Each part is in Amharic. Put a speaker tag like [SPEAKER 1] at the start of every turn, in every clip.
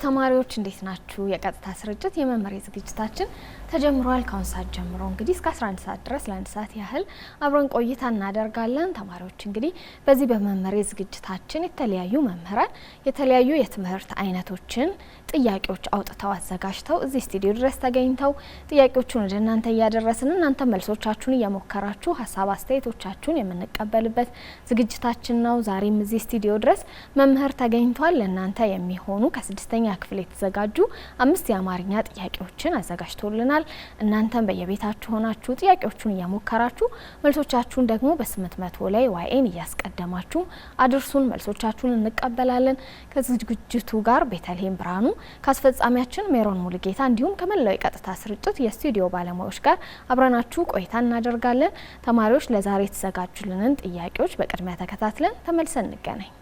[SPEAKER 1] ተማሪዎች እንዴት ናችሁ? የቀጥታ ስርጭት የመመሪያ ዝግጅታችን ተጀምሯል። ከአሁን ሰዓት ጀምሮ እንግዲህ እስከ 11 ሰዓት ድረስ ለአንድ ሰዓት ያህል አብረን ቆይታ እናደርጋለን። ተማሪዎች እንግዲህ በዚህ በመመሪያ ዝግጅታችን የተለያዩ መምህራን የተለያዩ የትምህርት አይነቶችን ጥያቄዎች አውጥተው አዘጋጅተው እዚህ ስቱዲዮ ድረስ ተገኝተው ጥያቄዎቹን ወደ እናንተ እያደረስን እናንተ መልሶቻችሁን እየሞከራችሁ ሀሳብ አስተያየቶቻችሁን የምንቀበልበት ዝግጅታችን ነው። ዛሬም እዚህ ስቱዲዮ ድረስ መምህር ተገኝቷል። ለእናንተ የሚሆኑ ከስድስተኛ ክፍል የተዘጋጁ 5 የአማርኛ ጥያቄዎችን አዘጋጅቶልናል። እናንተም በየቤታችሁ ሆናችሁ ጥያቄዎቹን እየሞከራችሁ መልሶቻችሁን ደግሞ በ800 ላይ ዋይኤን እያስቀደማችሁ አድርሱን። መልሶቻችሁን እንቀበላለን። ከዝግጅቱ ጋር ቤተልሔም ብርሃኑ ከአስፈጻሚያችን ሜሮን ሙሉጌታ እንዲሁም ከመላው የቀጥታ ስርጭት የስቱዲዮ ባለሙያዎች ጋር አብረናችሁ ቆይታ እናደርጋለን። ተማሪዎች ለዛሬ የተዘጋጁልንን ጥያቄዎች በቅድሚያ ተከታትለን ተመልሰን እንገናኝ።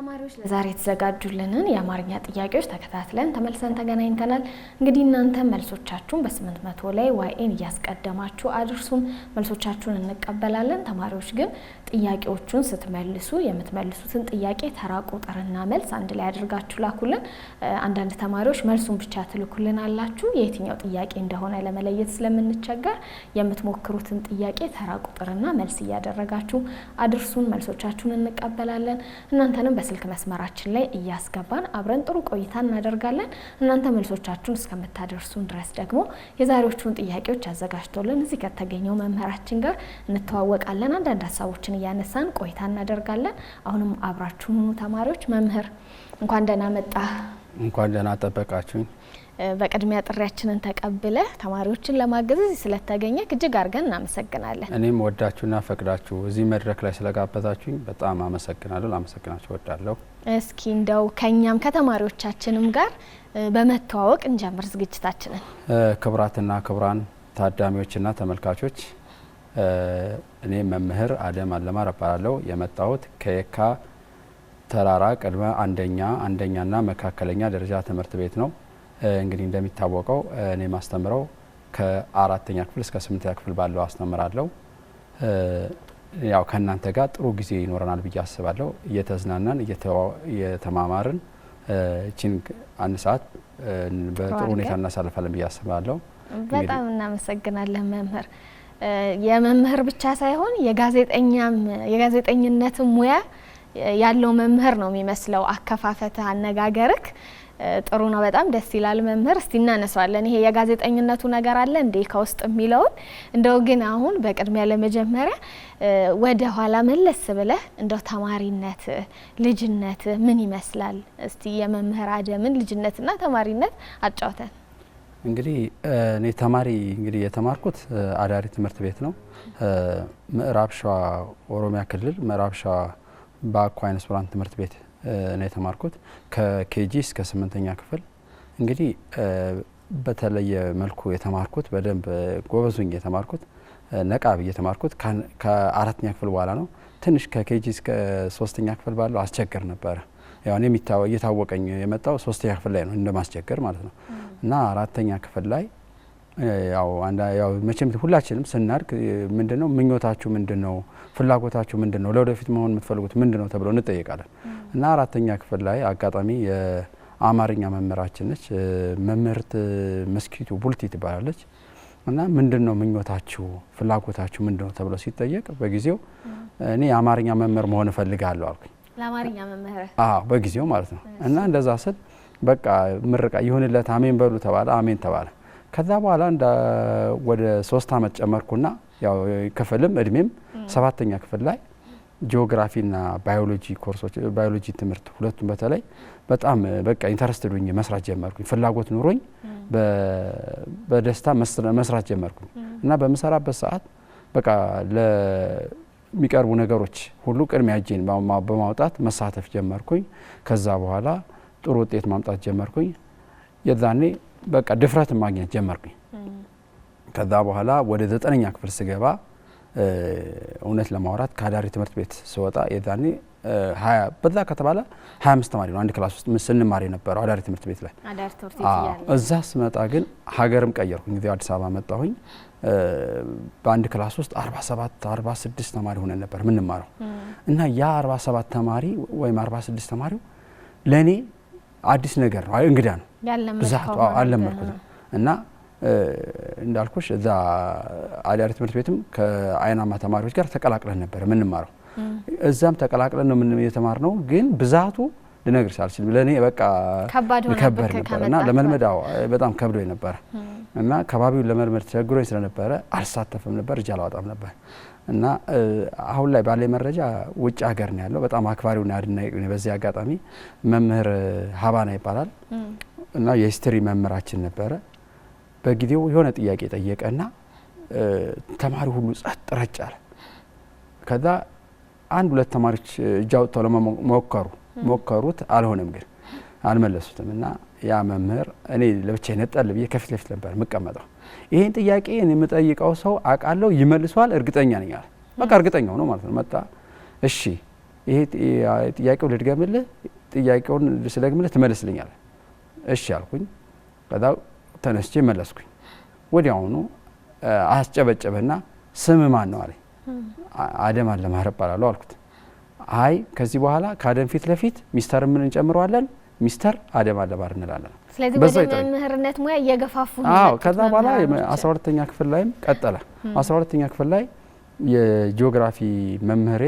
[SPEAKER 1] ተማሪዎች ለዛሬ የተዘጋጁልንን የአማርኛ ጥያቄዎች ተከታትለን ተመልሰን ተገናኝተናል። እንግዲህ እናንተ መልሶቻችሁን በ800 ላይ ዋይኤን እያስቀደማችሁ አድርሱን። መልሶቻችሁን እንቀበላለን። ተማሪዎች ግን ጥያቄዎቹን ስትመልሱ የምትመልሱትን ጥያቄ ተራ ቁጥርና መልስ አንድ ላይ አድርጋችሁ ላኩልን። አንዳንድ ተማሪዎች መልሱን ብቻ ትልኩልን አላችሁ። የትኛው ጥያቄ እንደሆነ ለመለየት ስለምንቸገር የምትሞክሩትን ጥያቄ ተራ ቁጥርና መልስ እያደረጋችሁ አድርሱን። መልሶቻችሁን እንቀበላለን። እናንተንም በስልክ መስመራችን ላይ እያስገባን አብረን ጥሩ ቆይታ እናደርጋለን። እናንተ መልሶቻችሁን እስከምታደርሱን ድረስ ደግሞ የዛሬዎቹን ጥያቄዎች አዘጋጅቶልን እዚህ ከተገኘው መምህራችን ጋር እንተዋወቃለን። አንዳንድ ሀሳቦችን እያነሳን ቆይታ እናደርጋለን። አሁንም አብራችሁን ሁኑ ተማሪዎች። መምህር እንኳን ደህና መጣ።
[SPEAKER 2] እንኳን ደህና ጠበቃችሁኝ።
[SPEAKER 1] በቅድሚያ ጥሪያችንን ተቀብለ ተማሪዎችን ለማገዝ ስለተገኘ እጅግ አድርገን እናመሰግናለን።
[SPEAKER 2] እኔም ወዳችሁና ፈቅዳችሁ እዚህ መድረክ ላይ ስለጋበዛችሁኝ በጣም አመሰግናለሁ። ላመሰግናችሁ እወዳለሁ።
[SPEAKER 1] እስኪ እንደው ከኛም ከተማሪዎቻችንም ጋር በመተዋወቅ እንጀምር ዝግጅታችንን።
[SPEAKER 2] ክቡራትና ክቡራን ታዳሚዎችና ተመልካቾች፣ እኔ መምህር አደም አለማር እባላለሁ። የመጣሁት ከየካ ተራራ ቅድመ አንደኛና መካከለኛ ደረጃ ትምህርት ቤት ነው። እንግዲህ እንደሚታወቀው እኔ ማስተምረው ከ4ኛ ክፍል እስከ 8ኛ ክፍል ባለው አስተምራለሁ። ያው ከእናንተ ጋር ጥሩ ጊዜ ይኖረናል ብዬ አስባለሁ። እየተዝናናን እየተማማርን እቺን አንድ ሰዓት በጥሩ ሁኔታ እናሳልፋለን ብዬ አስባለሁ።
[SPEAKER 1] በጣም እናመሰግናለን መምህር። የመምህር ብቻ ሳይሆን የጋዜጠኝነትም ሙያ ያለው መምህር ነው የሚመስለው። አከፋፈትህ፣ አነጋገርክ ጥሩ ነው። በጣም ደስ ይላል መምህር። እስቲ እናነሳዋለን። ይሄ የጋዜጠኝነቱ ነገር አለ እንዴ ከውስጥ የሚለውን እንደው ግን አሁን በቅድሚያ ለመጀመሪያ ወደ ኋላ መለስ ብለህ እንደው ተማሪነት ልጅነት ምን ይመስላል? እስቲ የመምህር አደምን ልጅነትና ተማሪነት አጫውተን።
[SPEAKER 2] እንግዲህ እኔ ተማሪ የተማርኩት አዳሪ ትምህርት ቤት ነው። ምዕራብ ሸዋ ኦሮሚያ ክልል ምዕራብ ሸዋ ባኮ አይነ ስውራን ትምህርት ቤት ነው የተማርኩት ከኬጂ እስከ 8ኛ ክፍል። እንግዲህ በተለየ መልኩ የተማርኩት በደንብ ጎበዙኝ የተማርኩት ነቃብ የተማርኩት ከ4ኛ ክፍል በኋላ ነው። ትንሽ ከኬጂ እስከ 3ኛ ክፍል ባለው አስቸገር ነበር። ያው እኔ እየታወቀኝ የመጣው 3ኛ ክፍል ላይ ነው እንደማስቸገር ማለት ነው። እና 4ኛ ክፍል ላይ ያው መቼም ሁላችንም ስናድግ ምንድነው ምኞታችሁ ምንድነው ፍላጎታችሁ ምንድነው ለወደፊት መሆን የምትፈልጉት ምንድነው ተብሎ እንጠየቃለን። እና 4ኛ ክፍል ላይ አጋጣሚ የአማርኛ መምህራችን ነች መምህርት መስኪቱ ቡልቲ ትባላለች። እና ምንድነው ምኞታችሁ ፍላጎታችሁ ምንድነው ተብሎ ሲጠየቅ በጊዜው እኔ የአማርኛ መምህር መሆን እፈልጋለሁ አልኩኝ።
[SPEAKER 1] ለአማርኛ መምህር?
[SPEAKER 2] አዎ በጊዜው ማለት ነው። እና እንደዛ ስል በቃ ምርቃ ይሁንለት አሜን በሉ ተባለ። አሜን ተባለ። ከዛ በኋላ ወደ 3 አመት ጨመርኩና ያው ክፍልም እድሜም 7ኛ ክፍል ላይ ጂኦግራፊና ባዮሎጂ ኮርሶች ባዮሎጂ ትምህርት ሁለቱም በተለይ በጣም በቃ ኢንተረስትድ ሆኜ መስራት ጀመርኩኝ። ፍላጎት ኑሮኝ በደስታ መስራት ጀመርኩኝ። እና በመሰራበት ሰዓት በቃ ለሚቀርቡ ነገሮች ሁሉ ቅድሚያ እጄን በማውጣት መሳተፍ ጀመርኩኝ። ከዛ በኋላ ጥሩ ውጤት ማምጣት ጀመርኩኝ። የዛኔ በቃ ድፍረት ማግኘት ጀመርኩኝ። ከዛ በኋላ ወደ 9ኛ ክፍል ስገባ እውነት ለማውራት ከአዳሪ ትምህርት ቤት ስወጣ የዛኔ 20 በዛ ከተባለ 25 ተማሪ ነው አንድ ክላስ ውስጥ ስንማር የነበረው አዳሪ ትምህርት ቤት ላይ።
[SPEAKER 1] አዳሪ ትምህርት ቤት ያለ
[SPEAKER 2] እዛ ስመጣ ግን ሀገርም ቀየርኩኝ። እዚያው አዲስ አበባ መጣሁኝ። በአንድ ክላስ ውስጥ 47 46 ተማሪ ሆነን ነበር የምንማረው። እና ያ 47 ተማሪ ወይም 46 ተማሪው ለኔ አዲስ ነገር ነው፣ እንግዳ ነው። ብዛቱ አልለመድኩትም። እና እንዳልኩሽ እዛ አዳሪ ትምህርት ቤትም ከአይናማ ተማሪዎች ጋር ተቀላቅለን ነበር የምንማረው። እዛም ተቀላቅለን ነው የተማርነው። ግን ብዛቱ ልነግርሽ አልችልም። ለኔ በቃ ከባድ ነበርና ለመልመድ በጣም ከብዶኝ ነበር። እና ከባቢውን ለመልመድ ተቸግሮኝ ስለነበረ አልሳተፍም ነበር፣ እጅ አላወጣም ነበር። እና አሁን ላይ ባለ መረጃ ውጭ ሀገር ነው ያለው። በጣም አክባሪውና አድናቂው ነው። በዚህ አጋጣሚ መምህር ሀባና ይባላል እና የሂስትሪ መምህራችን ነበረ። በጊዜው የሆነ ጥያቄ ጠየቀና ተማሪ ሁሉ ጸጥ ረጭ አለ። ከዛ አንድ ሁለት ተማሪዎች እጅ አውጥተው ሞከሩት፣ አልሆነም፣ ግን አልመለሱትም። እና ያ መምህር እኔ ለብቻዬ ነጠል ብዬ ከፊት ለፊት ነበር የምቀመጠው። ይሄን ጥያቄ እኔ የምጠይቀው ሰው አውቃለሁ ይመልሷል፣ እርግጠኛ ነኝ አለ። በቃ እርግጠኛው ነው ማለት ነው። መጣ፣ እሺ ይሄ ጥያቄው ልድገምልህ፣ ጥያቄውን ስለግምልህ ትመልስልኛለህ። እሺ አልኩኝ። ከዛ ተነስቼ መለስኩኝ። ወዲያውኑ አስጨበጨበና ስም ማን ነው አለኝ። አደም አለማህረብ እባላለሁ አልኩት። አይ ከዚህ በኋላ ከአደም ፊት ለፊት ሚስተር ምን እንጨምረዋለን? ሚስተር አደም አለማህረብ እንላለን።
[SPEAKER 1] ስለዚህ ወደ መምህርነት ሙያ እየገፋፉ ነው።
[SPEAKER 2] አዎ ከዛ በኋላ 12ኛ ክፍል ላይም ቀጠለ። 12ኛ ክፍል ላይ የጂኦግራፊ መምህሬ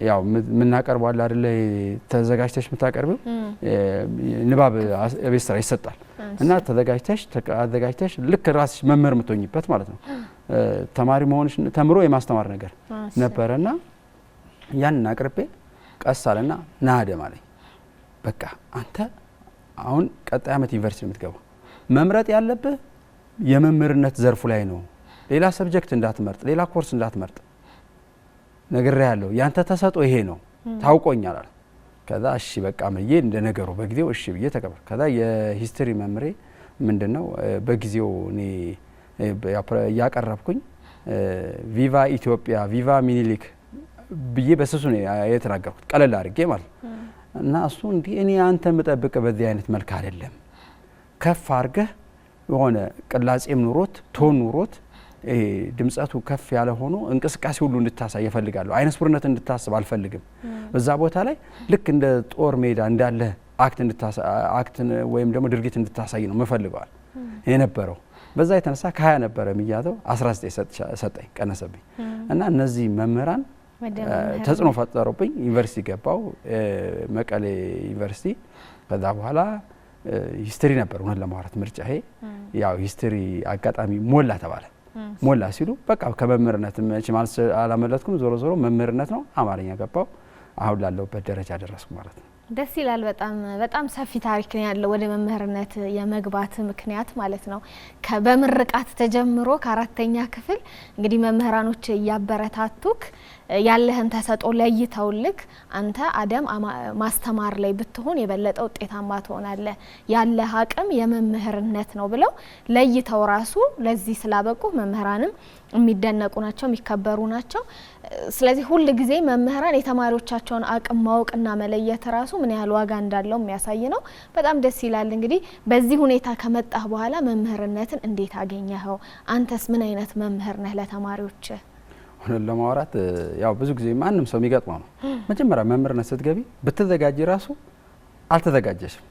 [SPEAKER 2] ያው ምናቀርበው አለ አይደለ ተዘጋጅተሽ ምታቀርቢው ንባብ ቤት ስራ ይሰጣል እና ተዘጋጅተሽ ልክ ራስሽ መምህር ምትሆኝበት ማለት ነው። ተማሪ መሆንሽ ተምሮ የማስተማር ነገር ነበርና ያን አቅርቤ ቀስ አለና ና አደም አለኝ። በቃ አንተ አሁን ቀጣይ ዓመት ዩኒቨርሲቲ የምትገባው መምረጥ ያለብህ የመምህርነት ዘርፉ ላይ ነው። ሌላ ሰብጀክት እንዳትመርጥ፣ ሌላ ኮርስ እንዳትመርጥ ነግሬሃለሁ። ያንተ ተሰጦ ይሄ ነው ታውቆኛል አለ። ከዛ እሺ በቃ መዬ እንደ ነገሩ በጊዜው እሺ ብዬ ተቀበል። ከዛ የሂስትሪ መምሬ ምንድነው በጊዜው እኔ ያቀረብኩኝ ቪቫ ኢትዮጵያ ቪቫ ሚኒሊክ ብዬ በስሱ ነው የተናገርኩት፣ ቀለል አድርጌ ማለት እና እሱ እንዲህ እኔ አንተ የምጠብቅ በዚህ አይነት መልክ አይደለም፣ ከፍ አድርገህ የሆነ ቅላጼም ኑሮት ቶን ኑሮት ድምጸቱ ከፍ ያለ ሆኖ እንቅስቃሴ ሁሉ እንድታሳይ ይፈልጋለሁ። አይነ ስውርነት እንድታስብ አልፈልግም። በዛ ቦታ ላይ ልክ እንደ ጦር ሜዳ እንዳለ አክት ወይም ደግሞ ድርጊት እንድታሳይ ነው የምፈልገዋል የነበረው። በዛ የተነሳ ከ20 ነበረ የሚያዘው 19 ሰጠኝ፣ ቀነሰብኝ እና እነዚህ መምህራን ተጽዕኖ ፈጠሩብኝ። ዩኒቨርሲቲ ገባው፣ መቀሌ ዩኒቨርሲቲ። ከዛ በኋላ ሂስትሪ ነበር እውነት ለማውራት ምርጫ። ይሄ ያው ሂስትሪ አጋጣሚ ሞላ ተባለ። ሞላ ሲሉ በቃ ከመምህርነት መቼም አላመለጥኩም። ዞሮ ዞሮ መምህርነት ነው። አማርኛ ገባው። አሁን ላለሁበት ደረጃ ደረስኩ ማለት ነው።
[SPEAKER 1] ደስ ይላል። በጣም ሰፊ ታሪክ ነው ያለው ወደ መምህርነት የመግባት ምክንያት ማለት ነው። በምርቃት ተጀምሮ ከ4ኛ ክፍል እንግዲህ መምህራኖች እያበረታቱክ ያለህን ተሰጦ ለይተውልክ አንተ አደም ማስተማር ላይ ብትሆን የበለጠ ውጤታማ ትሆናለህ፣ ያለህ አቅም የመምህርነት ነው ብለው ለይተው ራሱ ለዚህ ስላበቁ መምህራንም የሚደነቁ ናቸው፣ የሚከበሩ ናቸው። ስለዚህ ሁል ጊዜ መምህራን የተማሪዎቻቸውን አቅም ማወቅና መለየት ራሱ ምን ያህል ዋጋ እንዳለው የሚያሳይ ነው። በጣም ደስ ይላል። እንግዲህ በዚህ ሁኔታ ከመጣህ በኋላ መምህርነትን እንዴት አገኘኸው? አንተስ ምን አይነት መምህር ነህ ለተማሪዎች?
[SPEAKER 2] ለማውራት ያው ብዙ ጊዜ ማንም ሰው የሚገጥመው ነው። መጀመሪያ መምህርነት ስትገቢ ብትዘጋጂ ራሱ አልተዘጋጀሽም።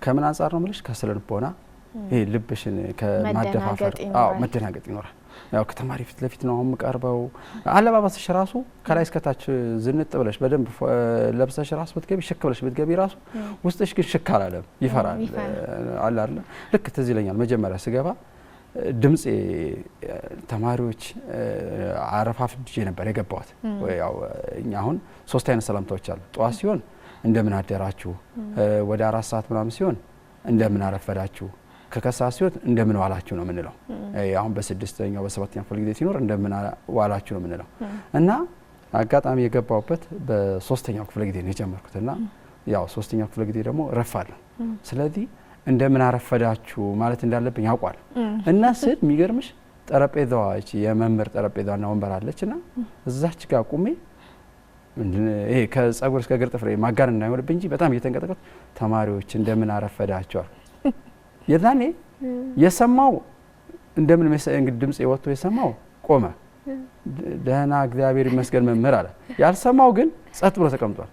[SPEAKER 2] ከምን አንጻር ነው የምልሽ? ከስነ ልቦና ይሄ ልብሽን ከማደፋፈር መደናገጥ ይኖራል። ያው ከተማሪ ፊት ለፊት ነው የምቀርበው። አለባበስሽ ራሱ ከላይ እስከታች ዝንጥ ብለሽ በደንብ ለብሰሽ ራሱ ብትገቢ ሽክ ብለሽ ብትገቢ ራሱ ውስጥሽ ግን ሽክ አላለም፣ ይፈራል አለ አይደል? ልክ ትዝ ይለኛል መጀመሪያ ስገባ ድምጽ ተማሪዎች አረፋፍጄ ነበር የገባሁት። ያው እኛ አሁን 3 አይነት ሰላምታዎች አሉ። ጠዋት ሲሆን እንደምን አደራችሁ፣ ወደ 4 ሰዓት ምናምን ሲሆን እንደምን አረፈዳችሁ፣ ከከሰዓት ሲሆን እንደምን ዋላችሁ ነው የምንለው። አሁን በ6ኛው በ7ኛው ክፍል ጊዜ ሲኖር እንደምን ዋላችሁ ነው የምንለው እና አጋጣሚ የገባሁበት በ3ኛው ክፍል ጊዜ ነው የጀመርኩትና ያው 3ኛው ክፍል ጊዜ ደግሞ ረፋድ ነው። ስለዚህ እንደምን አረፈዳችሁ ማለት እንዳለብኝ ያውቃል እና ስል የሚገርምሽ ጠረጴዛዋ እቺ የመምህር ጠረጴዛና ወንበር አለችና እዛች ጋር ቁሜ ይሄ ከጸጉር እስከ እግር ጥፍሬ ማጋን እንዳይሆንብኝ እንጂ በጣም እየተንቀጠቀጥኩ ተማሪዎች እንደምን አረፈዳችሁ አልኩ። የዛኔ የሰማው እንደምን እንግዲህ ድምጽ ወጥቶ የሰማው ቆመ። ደህና እግዚአብሔር ይመስገን መምህር አለ። ያልሰማው ግን ጸጥ ብሎ ተቀምጧል።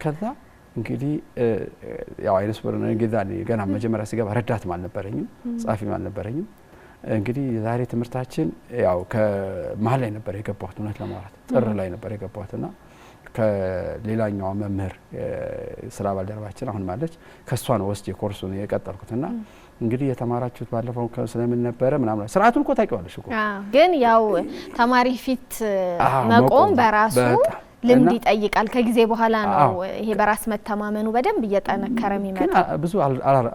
[SPEAKER 2] ከዛ እንግዲህ ያው አይነ ስውር ነው ገና መጀመሪያ ሲገባ ረዳትም አልነበረኝም፣ ጻፊም አልነበረኝም። እንግዲህ ዛሬ ትምህርታችን ያው ከመሀል ላይ ነበር የገባሁት፣ እውነት ለማውራት ጥር ላይ ነበር የገባሁትና ከሌላኛው መምህር ስራ ባልደረባችን አሁን ማለች ከሷ ነው ወስጄ ኮርሱን የቀጠልኩትና እንግዲህ የተማራችሁት ባለፈው ስለምን ነበረ ምናምን ስርዓቱን እኮ ታውቂዋለሽ እኮ
[SPEAKER 1] ግን ያው ተማሪ ፊት መቆም በራሱ ልምድ ይጠይቃል። ከጊዜ በኋላ ነው ይሄ በራስ መተማመኑ በደንብ እየጠነከረ የሚመጣ።
[SPEAKER 2] ብዙ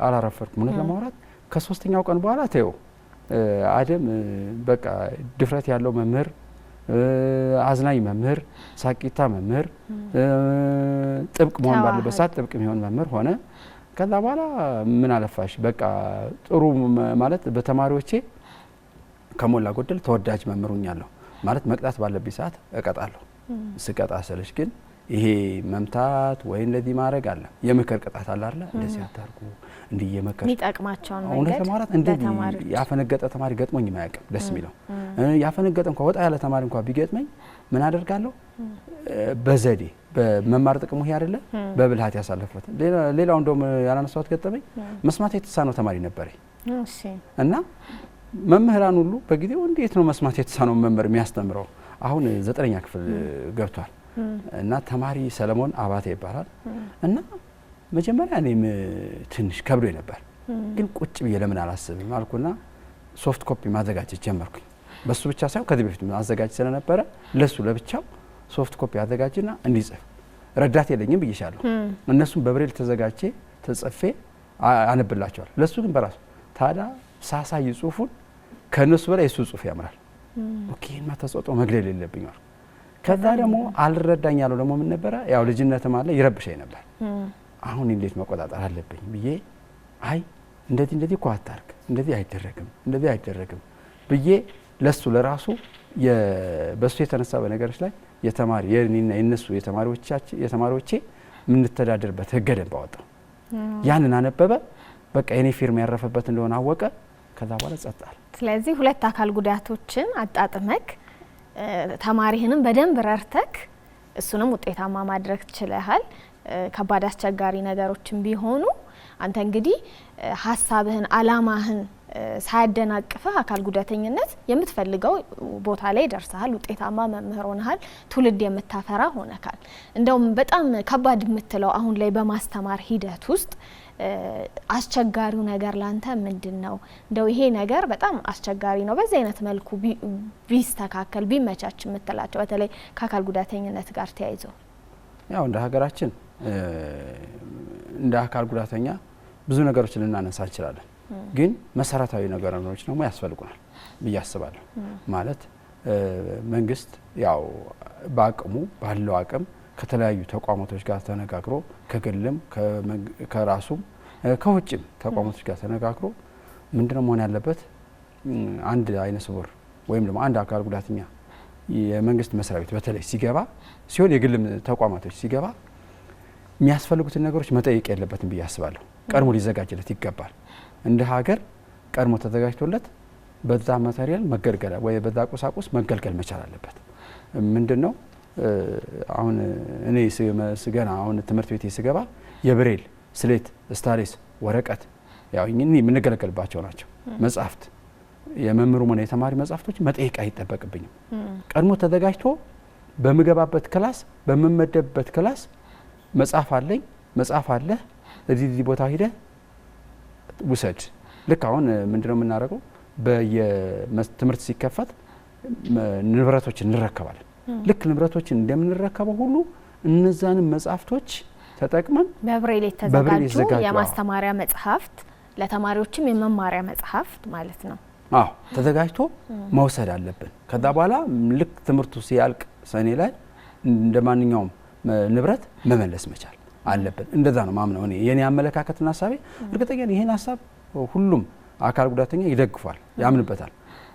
[SPEAKER 2] አላረፈርኩም እውነት ለማውራት ከ3ኛው ቀን በኋላ ተይው አደም በቃ ድፍረት ያለው መምህር፣ አዝናኝ መምህር፣ ሳቂታ መምህር፣ ጥብቅ መሆን ባለበት ሰዓት ጥብቅ የሚሆን መምህር ሆነ። ከዛ በኋላ ምን አለፋሽ በቃ ጥሩ ማለት በተማሪዎቼ ከሞላ ጎደል ተወዳጅ መምህር ሆኛለሁ ማለት መቅጣት ባለብኝ ሰዓት እቀጣለሁ። ስቀጣ ስለሽ ግን ይሄ መምታት ወይ እንደዚህ ማድረግ አለ የምክር ቅጣት አለ አይደል እንደዚህ አታርጉ እንዲህ የመከር
[SPEAKER 1] የሚጠቅማቸውን መንገድ
[SPEAKER 2] እውነት ለማለት እንደዚህ ያፈነገጠ ተማሪ ገጥሞኝ ማያውቅም ደስ የሚለው ያፈነገጠ እንኳን ወጣ ያለ ተማሪ እንኳን ቢገጥመኝ ምን አደርጋለሁ በዘዴ በመማር ጥቅሙ ይሄ አይደለ በብልሃት ያሳለፈት ሌላው እንደውም ያላነሳሁት ገጠመኝ መስማት የተሳነው ተማሪ ነበር
[SPEAKER 1] እሺ እና
[SPEAKER 2] መምህራን ሁሉ በጊዜው እንዴት ነው መስማት የተሳነው መምህር የሚያስተምረው አሁን 9ኛ ክፍል ገብቷል እና ተማሪ ሰለሞን አባቴ ይባላል እና መጀመሪያ እኔም ትንሽ ከብዶኝ ነበር ግን ቁጭ ብዬ ለምን አላስብም አልኩና ሶፍት ኮፒ ማዘጋጀት ጀመርኩኝ በሱ ብቻ ሳይሆን ከዚህ በፊት ማዘጋጀት ስለነበረ ለሱ ለብቻው ሶፍት ኮፒ አዘጋጅና እንዲጽፍ ረዳት የለኝም ብዬሻለሁ እነሱም በብሬል ተዘጋጀ ተጽፌ አነብላቸዋል ለሱ ግን በራሱ ታዳ ሳሳይ ጽሁፉን ከነሱ በላይ እሱ ጽሁፍ ያምራል ኦኬ ማተጾጦ መግደል የለብኝ ማለት ከዛ ደግሞ አልረዳኝ ያለው ደግሞ ምን ነበር ያው ልጅነትም አለ ይረብሸኝ ነበር አሁን እንዴት መቆጣጠር አለብኝ ብዬ አይ እንደዚህ እኮ አታርግ እንደዚህ አይደረግም ብዬ ለሱ ለራሱ በሱ የተነሳ በነገሮች ላይ የተማሪ የኔና የነሱ የተማሪዎቼ ምን ተዳደርበት ህገ ደንብ አወጣው ያንን አነበበ በቃ የኔ ፊርማ ያረፈበት እንደሆነ አወቀ ከዛ በኋላ ጸጥታል
[SPEAKER 1] ስለዚህ ሁለት አካል ጉዳቶችን አጣጥመክ ተማሪህንም በደንብ ረርተክ እሱንም ውጤታማ ማድረግ ትችላል ከባድ አስቸጋሪ ነገሮችን ቢሆኑ አንተ እንግዲህ ሐሳብህን አላማህን ሳያደናቅፈህ አካል ጉዳተኝነት የምትፈልገው ቦታ ላይ ደርሰሃል ውጤታማ መምህር ሆነሃል ትውልድ የምታፈራ ሆነካል እንደውም በጣም ከባድ የምትለው አሁን ላይ በማስተማር ሂደት ውስጥ አስቸጋሪው ነገር ላንተ ምንድነው እንደው ይሄ ነገር በጣም አስቸጋሪ ነው በዚህ አይነት መልኩ ቢስተካከል ቢመቻች የምትላቸው በተለይ ከአካል ጉዳተኝነት ጋር ተያይዞ
[SPEAKER 2] ያው እንደ ሀገራችን እንደ አካል ጉዳተኛ ብዙ ነገሮችን ልናነሳ እንችላለን ግን መሰረታዊ ነገሮች ደግሞ ያስፈልጉናል በያስባለሁ ማለት መንግስት ያው ባቅሙ ባለው አቅም ከተለያዩ ተቋማቶች ጋር ተነጋግሮ ከግልም ከራሱም ከውጭም ተቋማቶች ጋር ተነጋግሮ ምንድነው መሆን ያለበት አንድ አይነ ስውር ወይም ደግሞ አንድ አካል ጉዳተኛ የመንግስት መስሪያ ቤት በተለይ ሲገባ ሲሆን የግልም ተቋማቶች ሲገባ የሚያስፈልጉትን ነገሮች መጠየቅ የለበትም በያስባለሁ ቀድሞ ሊዘጋጅለት ይገባል እንደ ሀገር ቀድሞ ተዘጋጅቶለት በዛ ማቴሪያል መገልገል ወይ በዛ ቁሳቁስ መገልገል መቻል አለበት ምንድነው አሁን እኔ ስገና አሁን ትምህርት ቤት ስገባ የብሬል ስሌት ስታሪስ ወረቀት ያው እኚህ የምንገለገልባቸው ናቸው መጻፍት የመምህሩ ሆነ የተማሪ መጻፍቶች መጠየቅ አይጠበቅብኝም ቀድሞ ተዘጋጅቶ በመገባበት ክላስ በመመደብበት ክላስ መጻፍ አለ እዚህ ቦታ ሄደ ውሰድ ልክ አሁን ምንድነው የምናደርገው በየትምህርት ሲከፈት ንብረቶችን እንረከባለን ልክ ንብረቶችን እንደምንረከበው ሁሉ እነዛን መጻፍቶች ተጠቅመን
[SPEAKER 1] በብሬል የተዘጋጁ የማስተማሪያ መጽሐፍት ለተማሪዎችም የመማሪያ መጽሐፍት ማለት ነው
[SPEAKER 2] አዎ ተዘጋጅቶ መውሰድ አለብን ከዛ በኋላ ልክ ትምህርቱ ሲያልቅ ሰኔ ላይ እንደማንኛውም ንብረት መመለስ መቻል አለብን እንደዛ ነው ማምነው እኔ የኔ አመለካከትና ሐሳቤ እርግጠኛ ነኝ ይሄን ሐሳብ ሁሉም አካል ጉዳተኛ ይደግፋል ያምንበታል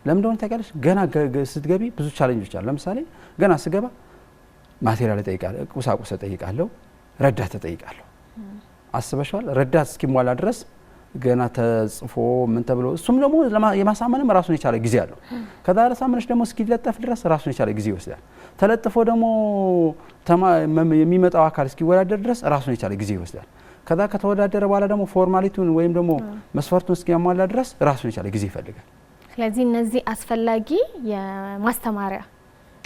[SPEAKER 2] ለምን እንደሆነ ታውቂያለሽ ገና ስትገቢ ብዙ ቻሌንጆች አሉ ለምሳሌ ገና ስገባ ማቴሪያል እጠይቃለሁ ቁሳቁስ እጠይቃለሁ ረዳት እጠይቃለሁ አስበሽዋል ረዳት እስኪሟላ ድረስ ገና ተጽፎ ምን ተብሎ እሱም ደግሞ የማሳመንም ራሱን የቻለ ጊዜ አለው ከዛ ለሳመነሽ ደግሞ እስኪለጠፍ ድረስ ራሱን የቻለ ጊዜ ይወስዳል ተለጥፎ ደግሞ የሚመጣው አካል እስኪወዳደር ድረስ ራሱን የቻለ ጊዜ ይወስዳል ከዛ ከተወዳደረ በኋላ ደግሞ ፎርማሊቲውን ወይም ደግሞ መስፈርቱን እስኪያሟላ ድረስ ራሱን የቻለ ጊዜ ይፈልጋል
[SPEAKER 1] ስለዚህ እነዚህ አስፈላጊ የማስተማሪያ